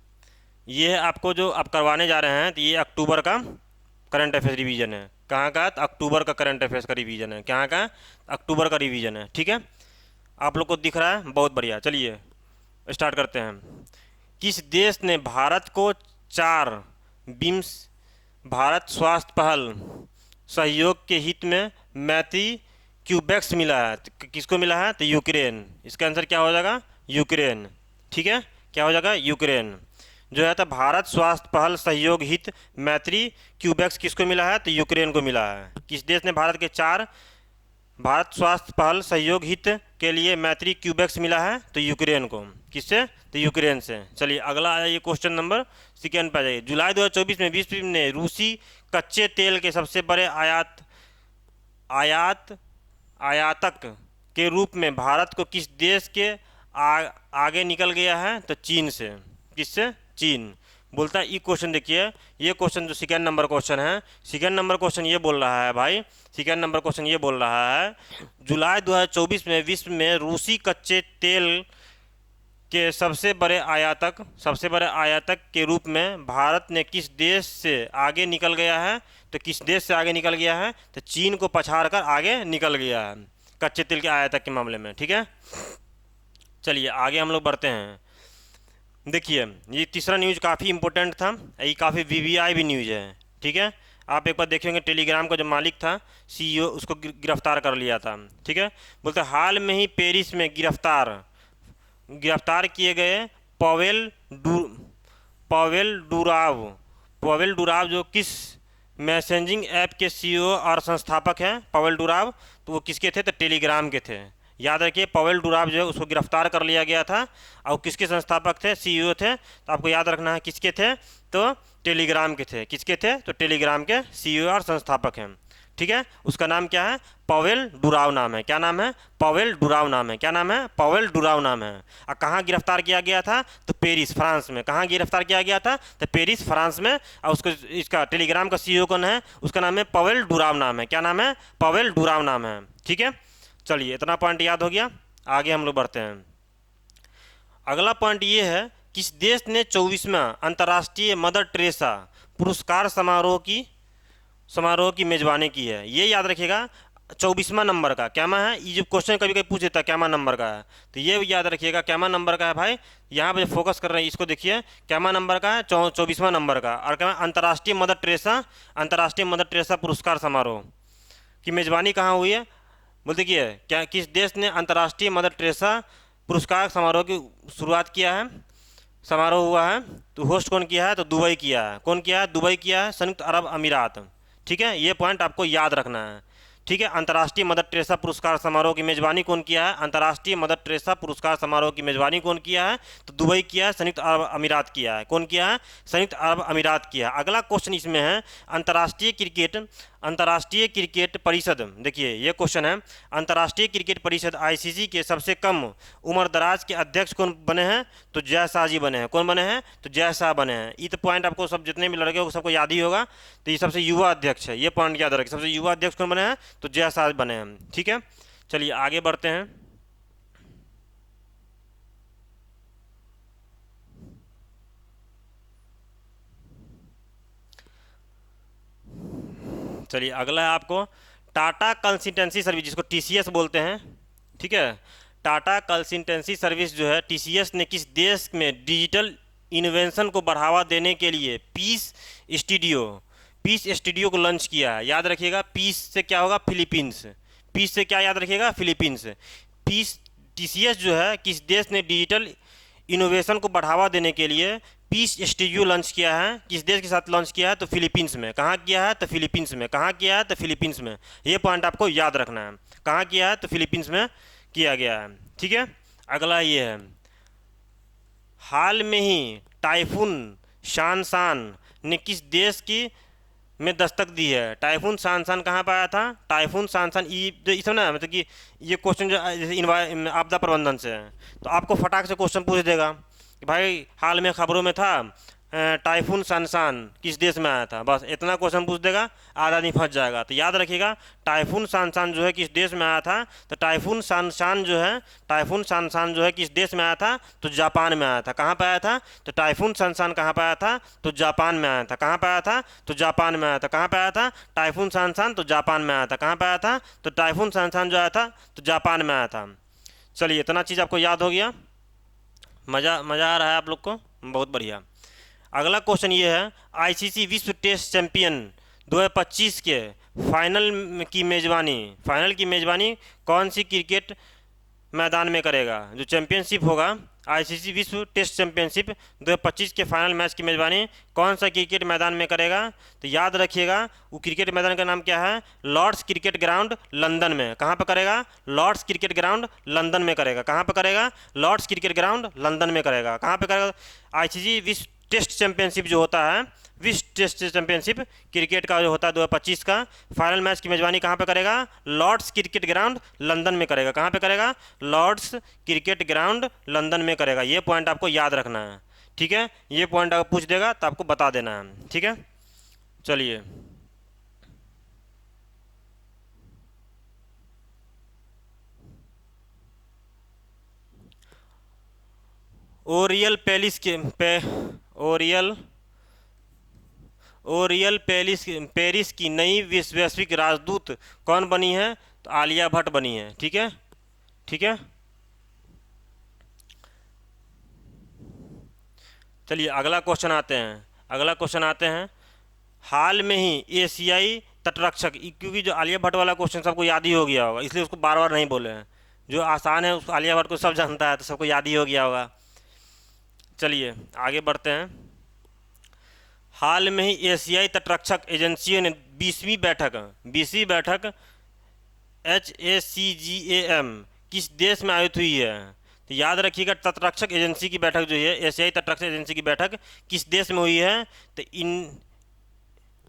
ये है आपको जो आप करवाने जा रहे हैं, तो ये अक्टूबर का करंट अफेयर्स रिवीजन है। कहाँ का? तो अक्टूबर का करंट अफेयर्स का रिवीजन है। कहाँ का? अक्टूबर का रिवीजन है। ठीक है। आप लोग को दिख रहा है? बहुत बढ़िया। चलिए स्टार्ट करते हैं। किस देश ने भारत को 4 बिम्स भारत स्वास्थ्य पहल सहयोग के हित में मैत्री क्यूबेक्स मिला है? तो किसको मिला है? तो यूक्रेन। इसका आंसर क्या हो जाएगा? यूक्रेन। ठीक है। क्या हो जाएगा? यूक्रेन जो है। तो भारत स्वास्थ्य पहल सहयोग हित मैत्री क्यूबेक्स किसको मिला है? तो यूक्रेन को मिला है। किस देश ने भारत के 4 भारत स्वास्थ्य पहल सहयोग हित के लिए मैत्री क्यूबेक्स मिला है? तो यूक्रेन को। किससे? तो यूक्रेन से। चलिए अगला आया, ये क्वेश्चन नंबर सेकेंड पे आ जाइए। जुलाई 2024 में विश्व ने रूसी कच्चे तेल के सबसे बड़े आयातक के रूप में भारत को किस देश के आगे निकल गया है? तो चीन से। किससे? चीन। बोलता है ये क्वेश्चन देखिए, ये क्वेश्चन जो सेकेंड नंबर क्वेश्चन है, सेकेंड नंबर क्वेश्चन ये बोल रहा है भाई, सेकेंड नंबर क्वेश्चन ये बोल रहा है जुलाई 2024 में विश्व में रूसी कच्चे तेल के सबसे बड़े आयातक के रूप में भारत ने किस देश से आगे निकल गया है? तो किस देश से आगे निकल गया है? तो चीन को पछाड़ कर आगे निकल गया है कच्चे तेल के आयातक के मामले में। ठीक है। चलिए आगे हम लोग बढ़ते हैं। देखिए ये तीसरा न्यूज़ काफ़ी इंपॉर्टेंट था, ये काफ़ी वीवीआई भी न्यूज़ है। ठीक है। आप एक बार देखेंगे टेलीग्राम का जो मालिक था सीईओ, उसको गिरफ्तार कर लिया था। ठीक है। बोलते हाल में ही पेरिस में गिरफ्तार किए गए पवेल डुराव जो किस मैसेजिंग ऐप के सीईओ और संस्थापक हैं? पवेल डुराव, तो वो किसके थे? तो टेलीग्राम के थे। याद रखिए पवेल डुराव जो है उसको गिरफ्तार कर लिया गया था, और किसके संस्थापक थे? सीईओ थे। तो आपको याद रखना है किसके थे? तो टेलीग्राम के थे। किसके थे? तो टेलीग्राम के सीईओ और संस्थापक हैं। ठीक है, उसका नाम क्या है, पावेल डुराव नाम है। क्या नाम है, पावेल डुराव नाम है। क्या नाम है, पावेल डुराव नाम है। और कहाँ गिरफ्तार किया गया था, तो पेरिस फ्रांस में। कहाँ गिरफ्तार किया गया था, तो पेरिस फ्रांस में। और उसको इसका टेलीग्राम का सीईओ कौन है, उसका नाम है पावेल डुराव नाम है। क्या नाम है, पावेल डुराव नाम है। ठीक है, चलिए इतना पॉइंट याद हो गया, आगे हम लोग बढ़ते हैं। अगला पॉइंट ये है, किस देश ने 24वां अंतर्राष्ट्रीय मदर टेरेसा पुरस्कार समारोह की मेजबानी की है। ये याद रखिएगा, 24वां नंबर का कैमा है। ये जो क्वेश्चन कभी कभी पूछ देता है कैमा नंबर का है, तो ये याद रखिएगा कैमा नंबर का है भाई। यहाँ पे फोकस कर रहे हैं, इसको देखिए, कैमा नंबर का है, 24वां नंबर का। और क्या, अंतर्राष्ट्रीय मदर टेरेसा पुरस्कार समारोह की मेजबानी कहाँ हुई है, बोल देखिए, क्या किस देश ने अंतर्राष्ट्रीय मदर टेरेसा पुरस्कार समारोह की शुरुआत किया है, समारोह हुआ है। तो होस्ट कौन किया है, तो दुबई किया है। कौन किया है, दुबई किया है, संयुक्त अरब अमीरात। ठीक है, ये पॉइंट आपको याद रखना है। ठीक है, अंतर्राष्ट्रीय मदर टेरेसा पुरस्कार समारोह की मेजबानी कौन किया है, अंतर्राष्ट्रीय मदर टेरेसा पुरस्कार समारोह की मेजबानी कौन किया है, तो दुबई किया है, संयुक्त अरब अमीरात किया है। कौन किया है, संयुक्त अरब अमीरात किया है। अगला क्वेश्चन इसमें है, अंतर्राष्ट्रीय क्रिकेट परिषद, देखिए ये क्वेश्चन है, अंतर्राष्ट्रीय क्रिकेट परिषद आईसीसी के सबसे कम उम्र दराज के अध्यक्ष कौन बने हैं, तो जय शाह जी बने हैं। कौन बने हैं, तो जय शाह बने हैं। ये तो पॉइंट आपको सब जितने भी लड़के हो सबको याद ही होगा। तो ये सबसे युवा अध्यक्ष है, ये पॉइंट याद रखें, सबसे युवा अध्यक्ष कौन बने हैं, तो जय शाह बने हैं। ठीक है, चलिए आगे बढ़ते हैं। चलिए अगला है आपको टाटा कंसल्टेंसी सर्विस, जिसको टीसीएस बोलते हैं। ठीक है, टाटा कंसल्टेंसी सर्विस जो है, टीसीएस ने किस देश में डिजिटल इन्वेंशन को बढ़ावा देने के लिए पीस स्टूडियो को लॉन्च किया है। याद रखिएगा, पीस से क्या होगा, फिलीपींस। पीस से क्या याद रखिएगा, फिलीपींस। पीस टीसीएस जो है, किस देश ने डिजिटल इनोवेशन को बढ़ावा देने के लिए पीस स्टूडियो लॉन्च किया है, किस देश के साथ लॉन्च किया है, तो फिलीपींस में। कहाँ किया है, तो फिलीपींस में। कहाँ किया है, तो फिलीपींस में। ये पॉइंट आपको याद रखना है, कहाँ किया है, तो फिलीपींस में किया गया है। ठीक है, अगला ये है, हाल में ही टाइफून शानशान ने किस देश की में दस्तक दी है। टाइफून शानशान कहाँ पर आया था, टाइफून शानशान, ये सब ना, मतलब कि ये क्वेश्चन जो जैसे आपदा प्रबंधन से है, तो आपको फटाक से क्वेश्चन पूछ देगा कि भाई हाल में खबरों में था टाइफून शानशान किस देश में आया था। बस इतना क्वेश्चन पूछ देगा, आधा नहीं फंस जाएगा। तो याद रखिएगा, टाइफून शानशान जो है किस देश में आया था, तो टाइफून शानशान जो है किस देश में आया था, तो जापान में आया था। कहाँ पर आया था, तो टाइफून शानशान कहाँ पर आया था, तो जापान में आया था। कहाँ पर आया था, तो जापान में आया था। कहाँ पर आया था, टाइफून शानशान, तो जापान में आया था। कहाँ पर आया था, तो टाइफून शानशान जो आया था, तो जापान में आया था। चलिए इतना चीज़ आपको याद हो गया, मज़ा आ रहा है आप लोग को, बहुत बढ़िया। अगला क्वेश्चन ये है, आईसीसी विश्व टेस्ट चैंपियन 2025 के फाइनल की मेज़बानी कौन सी क्रिकेट मैदान में करेगा। जो चैंपियनशिप होगा, आईसीसी विश्व टेस्ट चैंपियनशिप 2025 के फाइनल मैच की मेज़बानी कौन सा क्रिकेट मैदान में करेगा, तो याद रखिएगा, वो क्रिकेट मैदान का नाम क्या है, लॉर्ड्स क्रिकेट ग्राउंड लंदन में। कहाँ पर करेगा, लॉर्ड्स क्रिकेट ग्राउंड लंदन में करेगा। कहाँ पर करेगा, लॉर्ड्स क्रिकेट ग्राउंड लंदन में करेगा। कहाँ पर करेगा, आईसीसी विश्व टेस्ट चैंपियनशिप जो होता है, विश्व टेस्ट चैंपियनशिप क्रिकेट का जो होता है 2025 का फाइनल मैच की मेजबानी कहाँ पे करेगा, लॉर्ड्स क्रिकेट ग्राउंड लंदन में करेगा। कहाँ पे करेगा, लॉर्ड्स क्रिकेट ग्राउंड लंदन में करेगा। ये पॉइंट आपको याद रखना है। ठीक है, ये पॉइंट अगर पूछ देगा तो आपको बता देना है। ठीक है, चलिए ओरियल पेलिस के ओरियल ओरियल पेरिस की नई वैश्विक राजदूत कौन बनी है, तो आलिया भट्ट बनी है। ठीक है, ठीक है, चलिए अगला क्वेश्चन आते हैं। हाल में ही एशियाई तटरक्षक, क्योंकि जो आलिया भट्ट वाला क्वेश्चन सबको याद ही हो गया होगा, इसलिए उसको बार बार नहीं बोले हैं। जो आसान है उसको आलिया भट्ट को सब जानता है, तो सबको याद ही हो गया होगा। चलिए आगे बढ़ते हैं। हाल में ही एशियाई तटरक्षक एजेंसियों ने 20वीं बैठक HACGAM किस देश में आयोजित हुई है, तो याद रखिएगा, तटरक्षक एजेंसी की बैठक जो है, एशियाई तटरक्षक एजेंसी की बैठक किस देश में हुई है, तो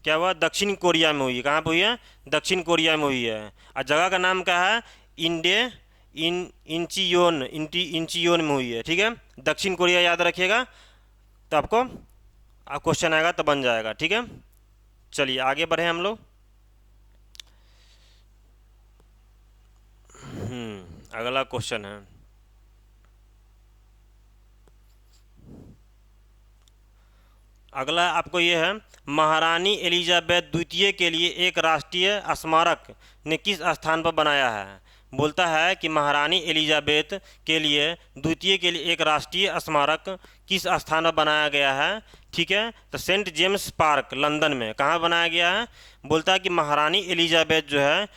क्या हुआ, दक्षिण कोरिया में हुई है। कहाँ पे हुई है, दक्षिण कोरिया में हुई है। और जगह का नाम क्या है, इंडे इंचियोन में हुई है। ठीक है, दक्षिण कोरिया याद रखिएगा, तो आपको क्वेश्चन आएगा तो बन जाएगा। ठीक है, चलिए आगे बढ़े हम लोग। अगला क्वेश्चन है, अगला आपको ये है, महारानी एलिजाबेथ द्वितीय के लिए एक राष्ट्रीय स्मारक ने किस स्थान पर बनाया है। बोलता है कि महारानी एलिजाबेथ के लिए द्वितीय के लिए एक राष्ट्रीय स्मारक किस स्थान पर बनाया गया है। ठीक है, तो सेंट जेम्स पार्क लंदन में। कहाँ बनाया गया है, बोलता है कि महारानी एलिजाबेथ जो है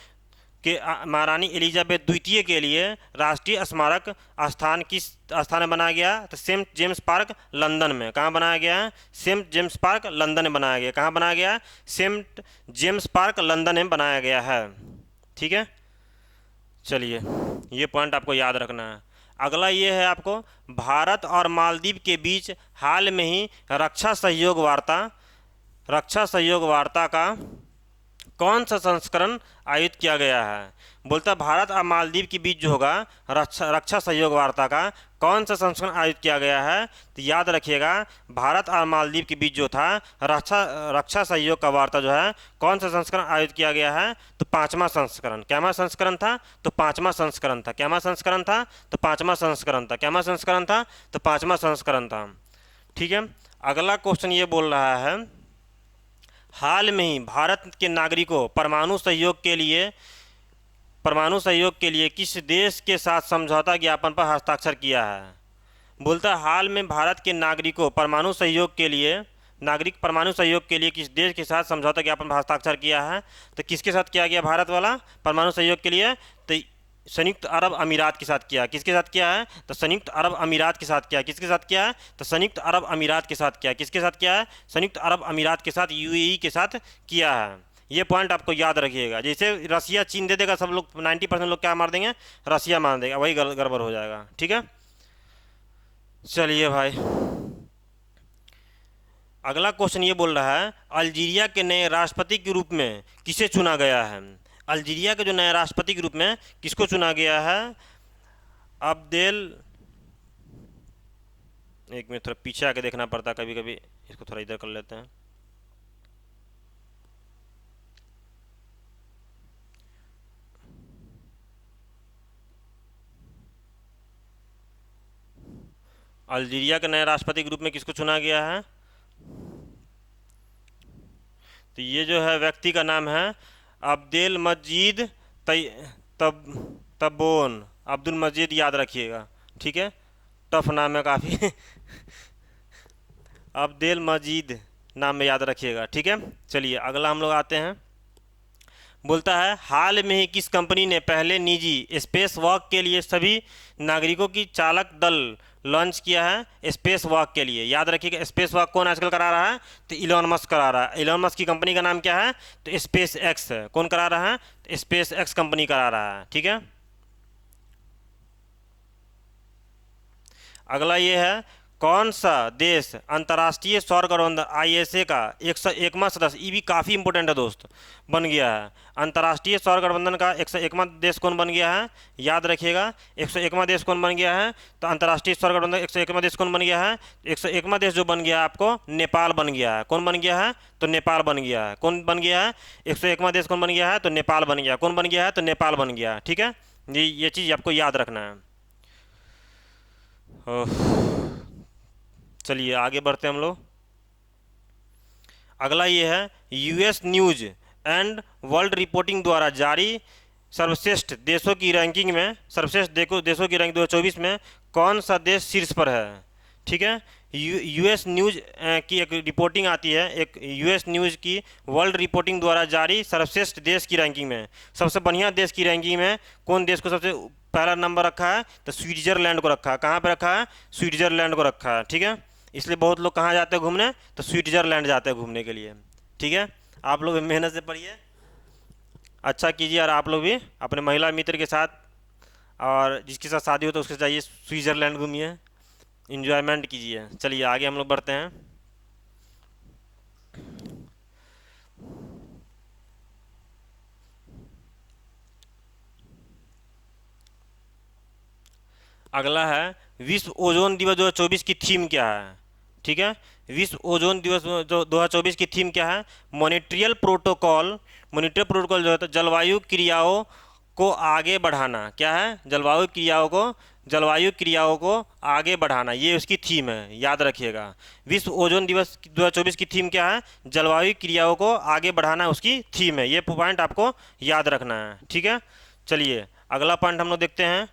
कि महारानी एलिजाबेथ द्वितीय के लिए राष्ट्रीय स्मारक स्थान किस स्थान में बनाया गया, तो सेंट जेम्स पार्क लंदन में। कहाँ बनाया गया है, सेंट जेम्स पार्क लंदन में बनाया गया। कहाँ बनाया गया, सेंट जेम्स पार्क लंदन में बनाया गया है। ठीक है, चलिए ये पॉइंट आपको याद रखना है। अगला ये है आपको, भारत और मालदीव के बीच हाल में ही रक्षा सहयोग वार्ता का कौन सा संस्करण आयोजित किया गया है। बोलता है भारत और मालदीव के बीच जो होगा रक्षा सहयोग वार्ता का कौन सा संस्करण आयोजित किया गया है। तो याद रखिएगा, भारत और मालदीव के बीच जो था रक्षा सहयोग का वार्ता जो है, कौन सा संस्करण आयोजित किया गया है, तो 5वां संस्करण। क्या संस्करण था, तो 5वां संस्करण था। क्या संस्करण था, तो 5वां संस्करण था। क्या संस्करण था, तो 5वां संस्करण था। ठीक है, अगला क्वेश्चन ये बोल रहा है, हाल में ही भारत के नागरिकों परमाणु सहयोग के लिए किस देश के साथ समझौता ज्ञापन पर हस्ताक्षर किया है। बोलता है हाल में भारत के नागरिकों परमाणु सहयोग के लिए किस देश के साथ समझौता ज्ञापन पर हस्ताक्षर किया है। तो किसके साथ किया गया भारत वाला परमाणु सहयोग के लिए, तो संयुक्त अरब अमीरात के साथ किया। किसके साथ किया है, तो संयुक्त अरब अमीरात के साथ किया। किसके साथ किया है, तो संयुक्त अरब अमीरात के साथ किया। किसके साथ किया है, संयुक्त अरब अमीरात के साथ, यूएई के साथ किया है। ये पॉइंट आपको याद रखिएगा। जैसे रसिया चीन दे देगा, सब लोग 90% लोग क्या मार देंगे, रसिया मार देगा, वही गड़बड़ हो जाएगा। ठीक है, चलिए भाई अगला क्वेश्चन ये बोल रहा है, अल्जीरिया के नए राष्ट्रपति के रूप में किसे चुना गया है। अल्जीरिया के जो नए राष्ट्रपति के रूप में किसको चुना गया है, अब्देल, एक मिनट थोड़ा पीछे आके देखना पड़ता कभी कभी, इसको थोड़ा इधर कर लेते हैं। अल्जीरिया के नए राष्ट्रपति के रूप में किसको चुना गया है, तो ये जो है व्यक्ति का नाम है अब्देल मजीद तब्बोन। अब्दुल मजीद याद रखिएगा। ठीक है, टफ नाम है काफ़ी अब्देल मजीद नाम में याद रखिएगा। ठीक है, चलिए अगला हम लोग आते हैं। बोलता है हाल में ही किस कंपनी ने पहले निजी स्पेस वॉक के लिए सभी नागरिकों की चालक दल लॉन्च किया है। स्पेस वॉक के लिए याद रखिएगा, स्पेस वॉक कौन आजकल करा रहा है, तो इलॉन मस्क करा रहा है। इलॉन मस्क की कंपनी का नाम क्या है, तो स्पेस एक्स है। कौन करा रहा है, तो स्पेस एक्स कंपनी करा रहा है। ठीक है, अगला ये है, कौन सा देश अंतर्राष्ट्रीय सौर गठबंधन आईएसए का 101वां सदस्य, ये भी काफ़ी इंपॉर्टेंट है दोस्त, बन गया है। अंतर्राष्ट्रीय सौर गठबंधन का 101वां देश कौन बन गया है, याद रखिएगा 101वां देश कौन बन गया है, तो अंतर्राष्ट्रीय सौर गठबंधन 101वां देश कौन बन गया है, 101वां देश जो बन गया है आपको नेपाल बन गया है। कौन बन गया है, तो नेपाल बन गया है। कौन बन गया है, 101वां देश कौन बन गया है, तो नेपाल बन गया। कौन बन गया है, तो नेपाल बन गया है। ठीक है, ये चीज़ आपको याद रखना है। चलिए आगे बढ़ते हैं हम लोग। अगला ये है, US news and world reporting द्वारा जारी सर्वश्रेष्ठ देशों की रैंकिंग में, सर्वश्रेष्ठ देशों की रैंक 2024 में कौन सा देश शीर्ष पर है। ठीक है, यूएस न्यूज की एक रिपोर्टिंग आती है, एक यूएस न्यूज की वर्ल्ड रिपोर्टिंग द्वारा जारी सर्वश्रेष्ठ देश की रैंकिंग में, सबसे बढ़िया देश की रैंकिंग में कौन देश को सबसे पहला नंबर रखा है, तो स्विट्जरलैंड को रखा है। कहाँ पे रखा है, स्विट्जरलैंड को रखा है। ठीक है, इसलिए बहुत लोग कहाँ जाते हैं घूमने, तो स्विट्जरलैंड जाते हैं घूमने के लिए। ठीक है, आप लोग मेहनत से पढ़िए, अच्छा कीजिए, और आप लोग भी अपने महिला मित्र के साथ और जिसके साथ शादी हो तो उसके साथ जाइए, स्विट्जरलैंड घूमिए, इंजॉयमेंट कीजिए। चलिए आगे हम लोग बढ़ते हैं। अगला है विश्व ओजोन दिवस 2024 की थीम क्या है। ठीक है, विश्व ओजोन दिवस जो 2024 की थीम क्या है, मॉनिट्रियल प्रोटोकॉल। मॉनिट्रियल प्रोटोकॉल जो है तो जलवायु क्रियाओं को आगे बढ़ाना। क्या है, जलवायु क्रियाओं को आगे बढ़ाना, ये उसकी थीम है, याद रखिएगा। विश्व ओजोन दिवस 2024 की थीम क्या है, जलवायु क्रियाओं को आगे बढ़ाना उसकी थीम है। ये पॉइंट आपको याद रखना है। ठीक है, चलिए अगला पॉइंट हम लोग देखते हैं।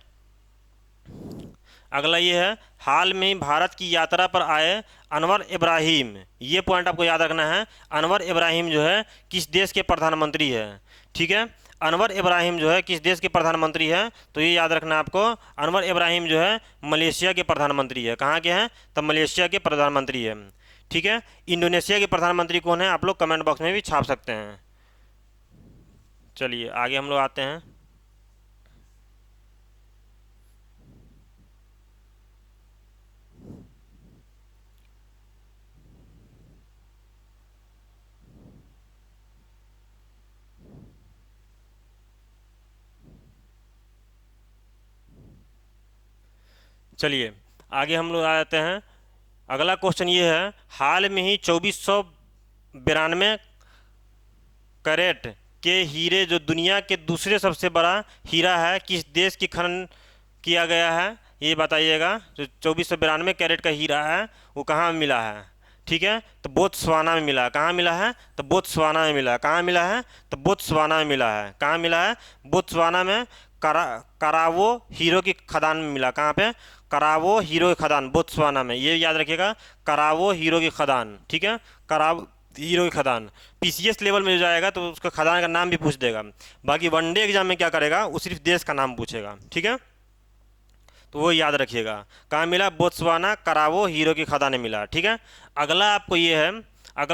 अगला ये है, हाल में ही भारत की यात्रा पर आए अनवर इब्राहिम। ये पॉइंट आपको याद रखना है। अनवर इब्राहिम जो है किस देश के प्रधानमंत्री है। ठीक है, अनवर इब्राहिम जो है किस देश के प्रधानमंत्री है, तो ये याद रखना आपको। अनवर इब्राहिम जो है मलेशिया के प्रधानमंत्री है। कहाँ के हैं, तो मलेशिया के प्रधानमंत्री है। ठीक है, इंडोनेशिया के प्रधानमंत्री कौन है, आप लोग कमेंट बॉक्स में भी छाप सकते हैं। चलिए आगे हम लोग आते हैं। चलिए आगे हम लोग आ जाते हैं। अगला क्वेश्चन ये है, हाल में ही 2492 कैरेट के हीरे जो दुनिया के दूसरे सबसे बड़ा हीरा है, किस देश की खनन किया गया है, ये बताइएगा। जो 2492 कैरेट का हीरा है वो कहाँ मिला है। ठीक है, तो बोत्सवाना में मिला है। कहाँ मिला है, तो बोत्सवाना में मिला है। कहाँ मिला है, तो बोत्सवाना में मिला है। कहाँ मिला है, बोत्सवाना में। करावो हीरो की खदान में मिला। कहाँ पे, करावो हीरो की खदान, बोत्सवाना में। ये याद रखिएगा, करावो हीरो की खदान। ठीक है, कराव हीरो की खदान। पीसीएस लेवल में जो जाएगा तो उसका खदान का नाम भी पूछ देगा। बाकी वनडे एग्जाम में क्या करेगा, वो सिर्फ देश का नाम पूछेगा। ठीक है, तो वो याद रखिएगा। कहाँ मिला, बोत्सवाना करावो हीरो की खदान में मिला। ठीक है, अगला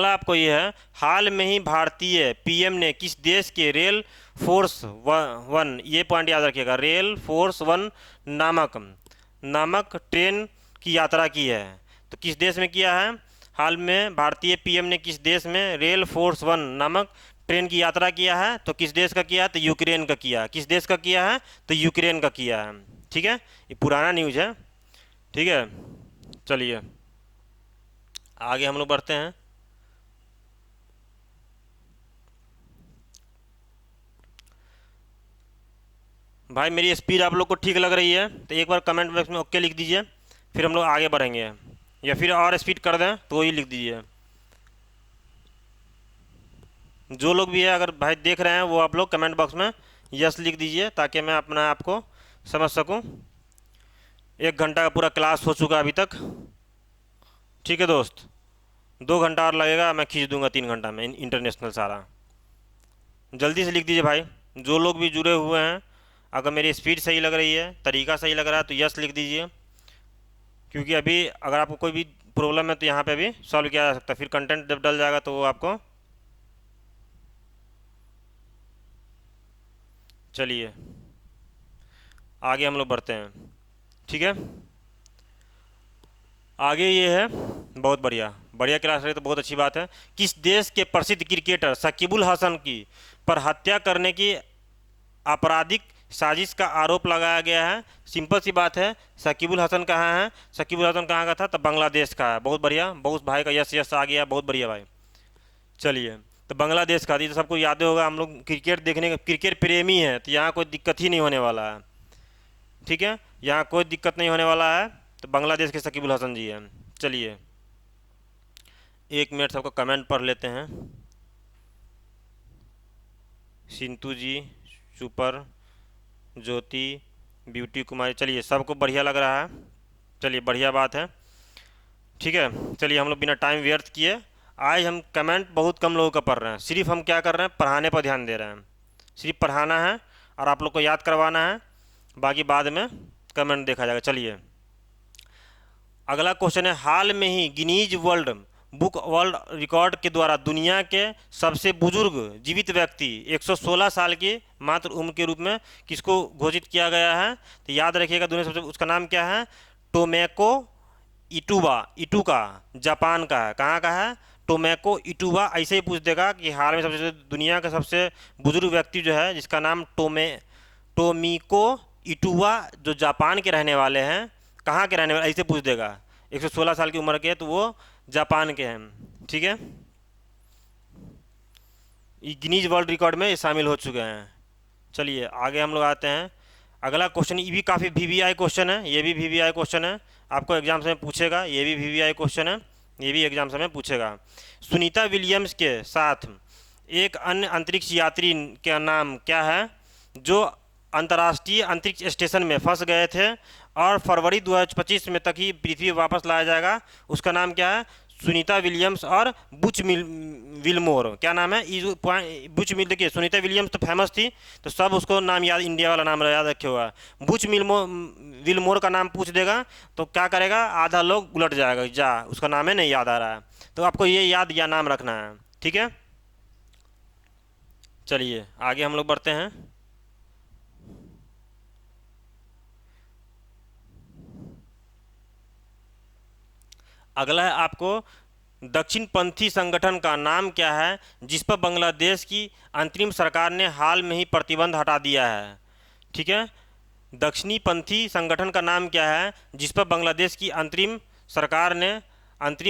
आपको ये है, हाल में ही भारतीय पीएम ने किस देश के रेल फोर्स वन, ये पॉइंट याद रखिएगा, रेल फोर्स वन नामक ट्रेन की यात्रा की है। तो किस देश में किया है, हाल में भारतीय पीएम ने किस देश में रेल फोर्स वन नामक ट्रेन की यात्रा किया है, तो किस देश का किया है, तो यूक्रेन का किया। किस देश का किया है, तो यूक्रेन का किया है। ठीक है, ये पुराना न्यूज़ है। ठीक है, चलिए आगे हम लोग बढ़ते हैं। भाई मेरी स्पीड आप लोग को ठीक लग रही है तो एक बार कमेंट बॉक्स में ओके लिख दीजिए, फिर हम लोग आगे बढ़ेंगे। या फिर और स्पीड कर दें तो वही लिख दीजिए। जो लोग भी है अगर भाई देख रहे हैं वो आप लोग कमेंट बॉक्स में यस लिख दीजिए, ताकि मैं अपना आपको समझ सकूं। 1 घंटा का पूरा क्लास हो चुका अभी तक। ठीक है दोस्त, 2 घंटा और लगेगा, मैं खींच दूंगा 3 घंटा में इंटरनेशनल सारा। जल्दी से लिख दीजिए भाई, जो लोग भी जुड़े हुए हैं। अगर मेरी स्पीड सही लग रही है, तरीका सही लग रहा है तो यस लिख दीजिए, क्योंकि अभी अगर आपको कोई भी प्रॉब्लम है तो यहाँ पे भी सॉल्व किया जा सकता है। फिर कंटेंट जब डल जाएगा तो वो आपको। चलिए आगे हम लोग बढ़ते हैं। ठीक है, आगे ये है, बहुत बढ़िया बढ़िया क्लास रही तो बहुत अच्छी बात है। किस देश के प्रसिद्ध क्रिकेटर शकीबुल हसन की पर हत्या करने की आपराधिक साजिश का आरोप लगाया गया है। सिंपल सी बात है, शकीबुल हसन कहाँ है, शकीबुल हसन कहाँ का था, तो बांग्लादेश का है। बहुत बढ़िया, बहुत भाई का यस यस आ गया, बहुत बढ़िया भाई। चलिए, तो बांग्लादेश का, ये तो सबको याद होगा। हम लोग क्रिकेट देखने का क्रिकेट प्रेमी है तो यहाँ कोई दिक्कत ही नहीं होने वाला है। ठीक है, यहाँ कोई दिक्कत नहीं होने वाला है। तो बांग्लादेश के शकीबुल हसन जी हैं। चलिए 1 मिनट सबका कमेंट पढ़ लेते हैं। सिंतु जी, सुपर, ज्योति, ब्यूटी कुमारी, चलिए सबको बढ़िया लग रहा है। चलिए बढ़िया बात है। ठीक है, चलिए हम लोग बिना टाइम व्यर्थ किए, आज हम कमेंट बहुत कम लोगों का पढ़ रहे हैं। सिर्फ हम क्या कर रहे हैं, पढ़ाने पर ध्यान दे रहे हैं। सिर्फ पढ़ाना है और आप लोग को याद करवाना है, बाकी बाद में कमेंट देखा जाएगा। चलिए अगला क्वेश्चन है, हाल में ही गिनीज वर्ल्ड रिकॉर्ड के द्वारा दुनिया के सबसे बुजुर्ग जीवित व्यक्ति 116 साल की मात्र उम्र के रूप में किसको घोषित किया गया है, तो याद रखिएगा दुनिया सबसे, उसका नाम क्या है, टोमेको इटूका, जापान का है। कहाँ का है, टोमेको इटूबा। ऐसे ही पूछ देगा कि हाल में सबसे दुनिया का सबसे बुजुर्ग व्यक्ति जो है जिसका नाम टोमिको इटुआ जो जापान के रहने वाले हैं, कहाँ के रहने वाले, ऐसे पूछ देगा। 116 साल की उम्र के हैं तो वो जापान के हैं, ठीक है। गिनीज वर्ल्ड रिकॉर्ड में ये शामिल हो चुके हैं। चलिए आगे हम लोग आते हैं। अगला क्वेश्चन ये भी काफ़ी वीवीआई क्वेश्चन है, ये भी वीवीआई क्वेश्चन है, आपको एग्जाम में पूछेगा, ये भी वीवीआई क्वेश्चन है, ये भी एग्जाम में पूछेगा। सुनीता विलियम्स के साथ एक अन्य अंतरिक्ष यात्री का नाम क्या है जो अंतर्राष्ट्रीय अंतरिक्ष स्टेशन में फंस गए थे और फरवरी 2025 में तक ही पृथ्वी वापस लाया जाएगा? उसका नाम क्या है? सुनीता विलियम्स और विलमोर। क्या नाम है? बुच मिल, देखिए सुनीता विलियम्स तो फेमस थी तो सब उसको नाम याद, इंडिया वाला नाम याद रखे हुआ। विलमोर का नाम पूछ देगा तो क्या करेगा, आधा लोग उलट जाएगा, जा उसका नाम है नहीं याद आ रहा है, तो आपको ये याद या नाम रखना है, ठीक है। चलिए आगे हम लोग बढ़ते हैं। अगला है आपको, दक्षिणपंथी संगठन का नाम क्या है जिस पर बांग्लादेश की अंतरिम सरकार ने हाल में ही प्रतिबंध हटा दिया है? ठीक है, दक्षिणपंथी संगठन का नाम क्या है जिस पर बांग्लादेश की अंतरिम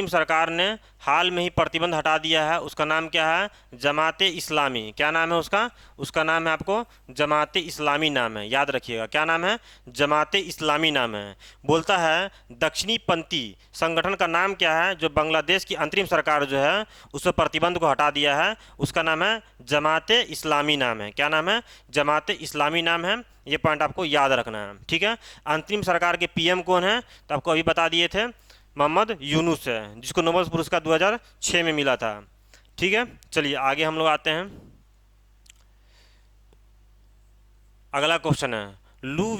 सरकार ने हाल में ही प्रतिबंध हटा दिया है? उसका नाम क्या है? जमाते इस्लामी। क्या नाम है उसका? उसका नाम है आपको जमाते इस्लामी नाम है, याद रखिएगा। क्या नाम है? जमाते इस्लामी नाम है। बोलता है दक्षिणपंथी संगठन का नाम क्या है जो बांग्लादेश की अंतरिम सरकार जो है उस पर प्रतिबंध को हटा दिया है? उसका नाम है जमाते इस्लामी नाम है। क्या नाम है? जमाते इस्लामी नाम है। ये पॉइंट आपको याद रखना है, ठीक है। अंतरिम सरकार के पीएम कौन है? तो आपको अभी बता दिए थे, मोहम्मद यूनुस है, जिसको नोबेल पुरस्कार 2006 में मिला था, ठीक है। चलिए आगे हम लोग आते हैं। अगला क्वेश्चन है, लू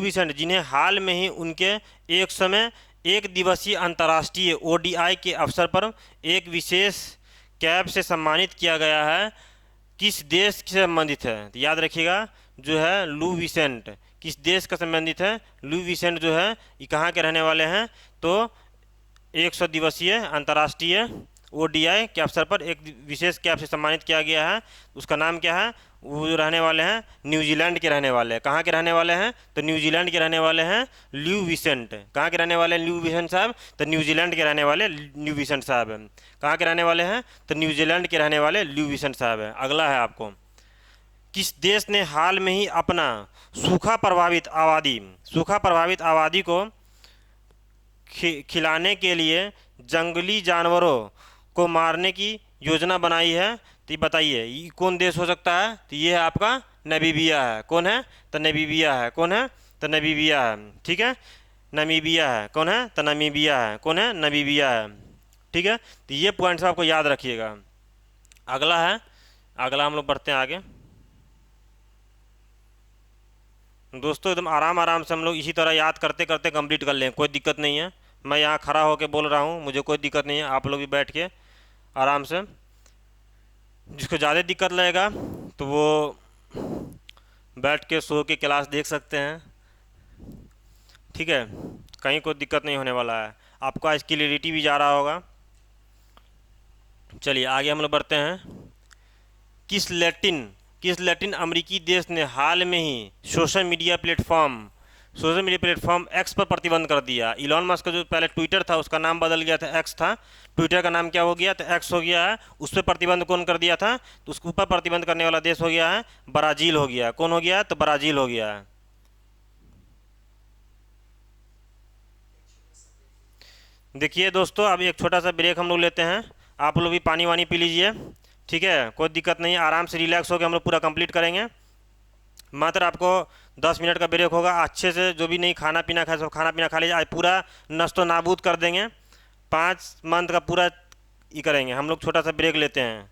विसेंट जिन्हें हाल में ही उनके एक दिवसीय अंतर्राष्ट्रीय ओडीआई के अवसर पर एक विशेष कैप से सम्मानित किया गया है, किस देश से संबंधित है? तो याद रखिएगा, जो है लू विसेंट किस देश का संबंधित है? लू विसेंट जो है ये कहाँ के रहने वाले हैं? तो 100 दिवसीय अंतर्राष्ट्रीय ओडीआई के अवसर पर एक विशेष कैप से सम्मानित किया गया है। उसका नाम क्या है? वो जो रहने वाले हैं न्यूजीलैंड के रहने वाले हैं। कहाँ के रहने वाले हैं? तो न्यूजीलैंड के रहने वाले हैं ल्यू विसेंट। कहाँ के रहने वाले हैं ल्यू विसेंट साहब? तो न्यूजीलैंड के रहने वाले ल्यू विसेंट साहब हैं। कहाँ के रहने वाले हैं? तो न्यूजीलैंड के रहने वाले ल्यू विसेंट साहब हैं। अगला है आपको, किस देश ने हाल में ही अपना सूखा प्रभावित आबादी को खिलाने के लिए जंगली जानवरों को मारने की योजना बनाई है? तो ये बताइए ये कौन देश हो सकता है? तो ये है आपका नामीबिया है। कौन है? तो नामीबिया है। कौन है? तो नामीबिया है, ठीक है। नामीबिया है। कौन है? तो नामीबिया है। कौन है? नामीबिया है, ठीक है। तो ये पॉइंट्स आपको याद रखिएगा। अगला हम लोग बढ़ते हैं आगे। दोस्तों एकदम आराम से हम लोग इसी तरह याद करते करते कंप्लीट कर लें, कोई दिक्कत नहीं है। मैं यहाँ खड़ा होकर बोल रहा हूँ, मुझे कोई दिक्कत नहीं है। आप लोग भी बैठ के आराम से, जिसको ज़्यादा दिक्कत लगेगा तो वो बैठ के सो के क्लास देख सकते हैं, ठीक है। कहीं कोई दिक्कत नहीं होने वाला है, आपका इसकी क्लियरिटी भी जा रहा होगा। चलिए आगे हम लोग बढ़ते हैं। किस लैटिन अमेरिकी देश ने हाल में ही सोशल मीडिया प्लेटफॉर्म एक्स पर प्रतिबंध कर दिया? इलॉन मस्क का जो पहले ट्विटर था उसका नाम बदल गया था, एक्स था, ट्विटर का नाम क्या हो गया? तो एक्स हो गया है। उस पर प्रतिबंध कौन कर दिया था? तो उसके ऊपर प्रतिबंध करने वाला देश हो गया है ब्राज़ील हो गया। कौन हो गया? तो ब्राज़ील हो गया है। देखिए दोस्तों, अब एक छोटा सा ब्रेक हम लोग लेते हैं, आप लोग भी पानी वानी पी लीजिए, ठीक है। कोई दिक्कत नहीं है, आराम से रिलैक्स होकर हम लोग पूरा कंप्लीट करेंगे। मात्र आपको 10 मिनट का ब्रेक होगा। अच्छे से जो भी नहीं खाना पीना खाए सब खाना पीना खा लीजिए। आज पूरा नस्तो नाबूद कर देंगे, 5 मंथ का पूरा ये करेंगे हम लोग। छोटा सा ब्रेक लेते हैं।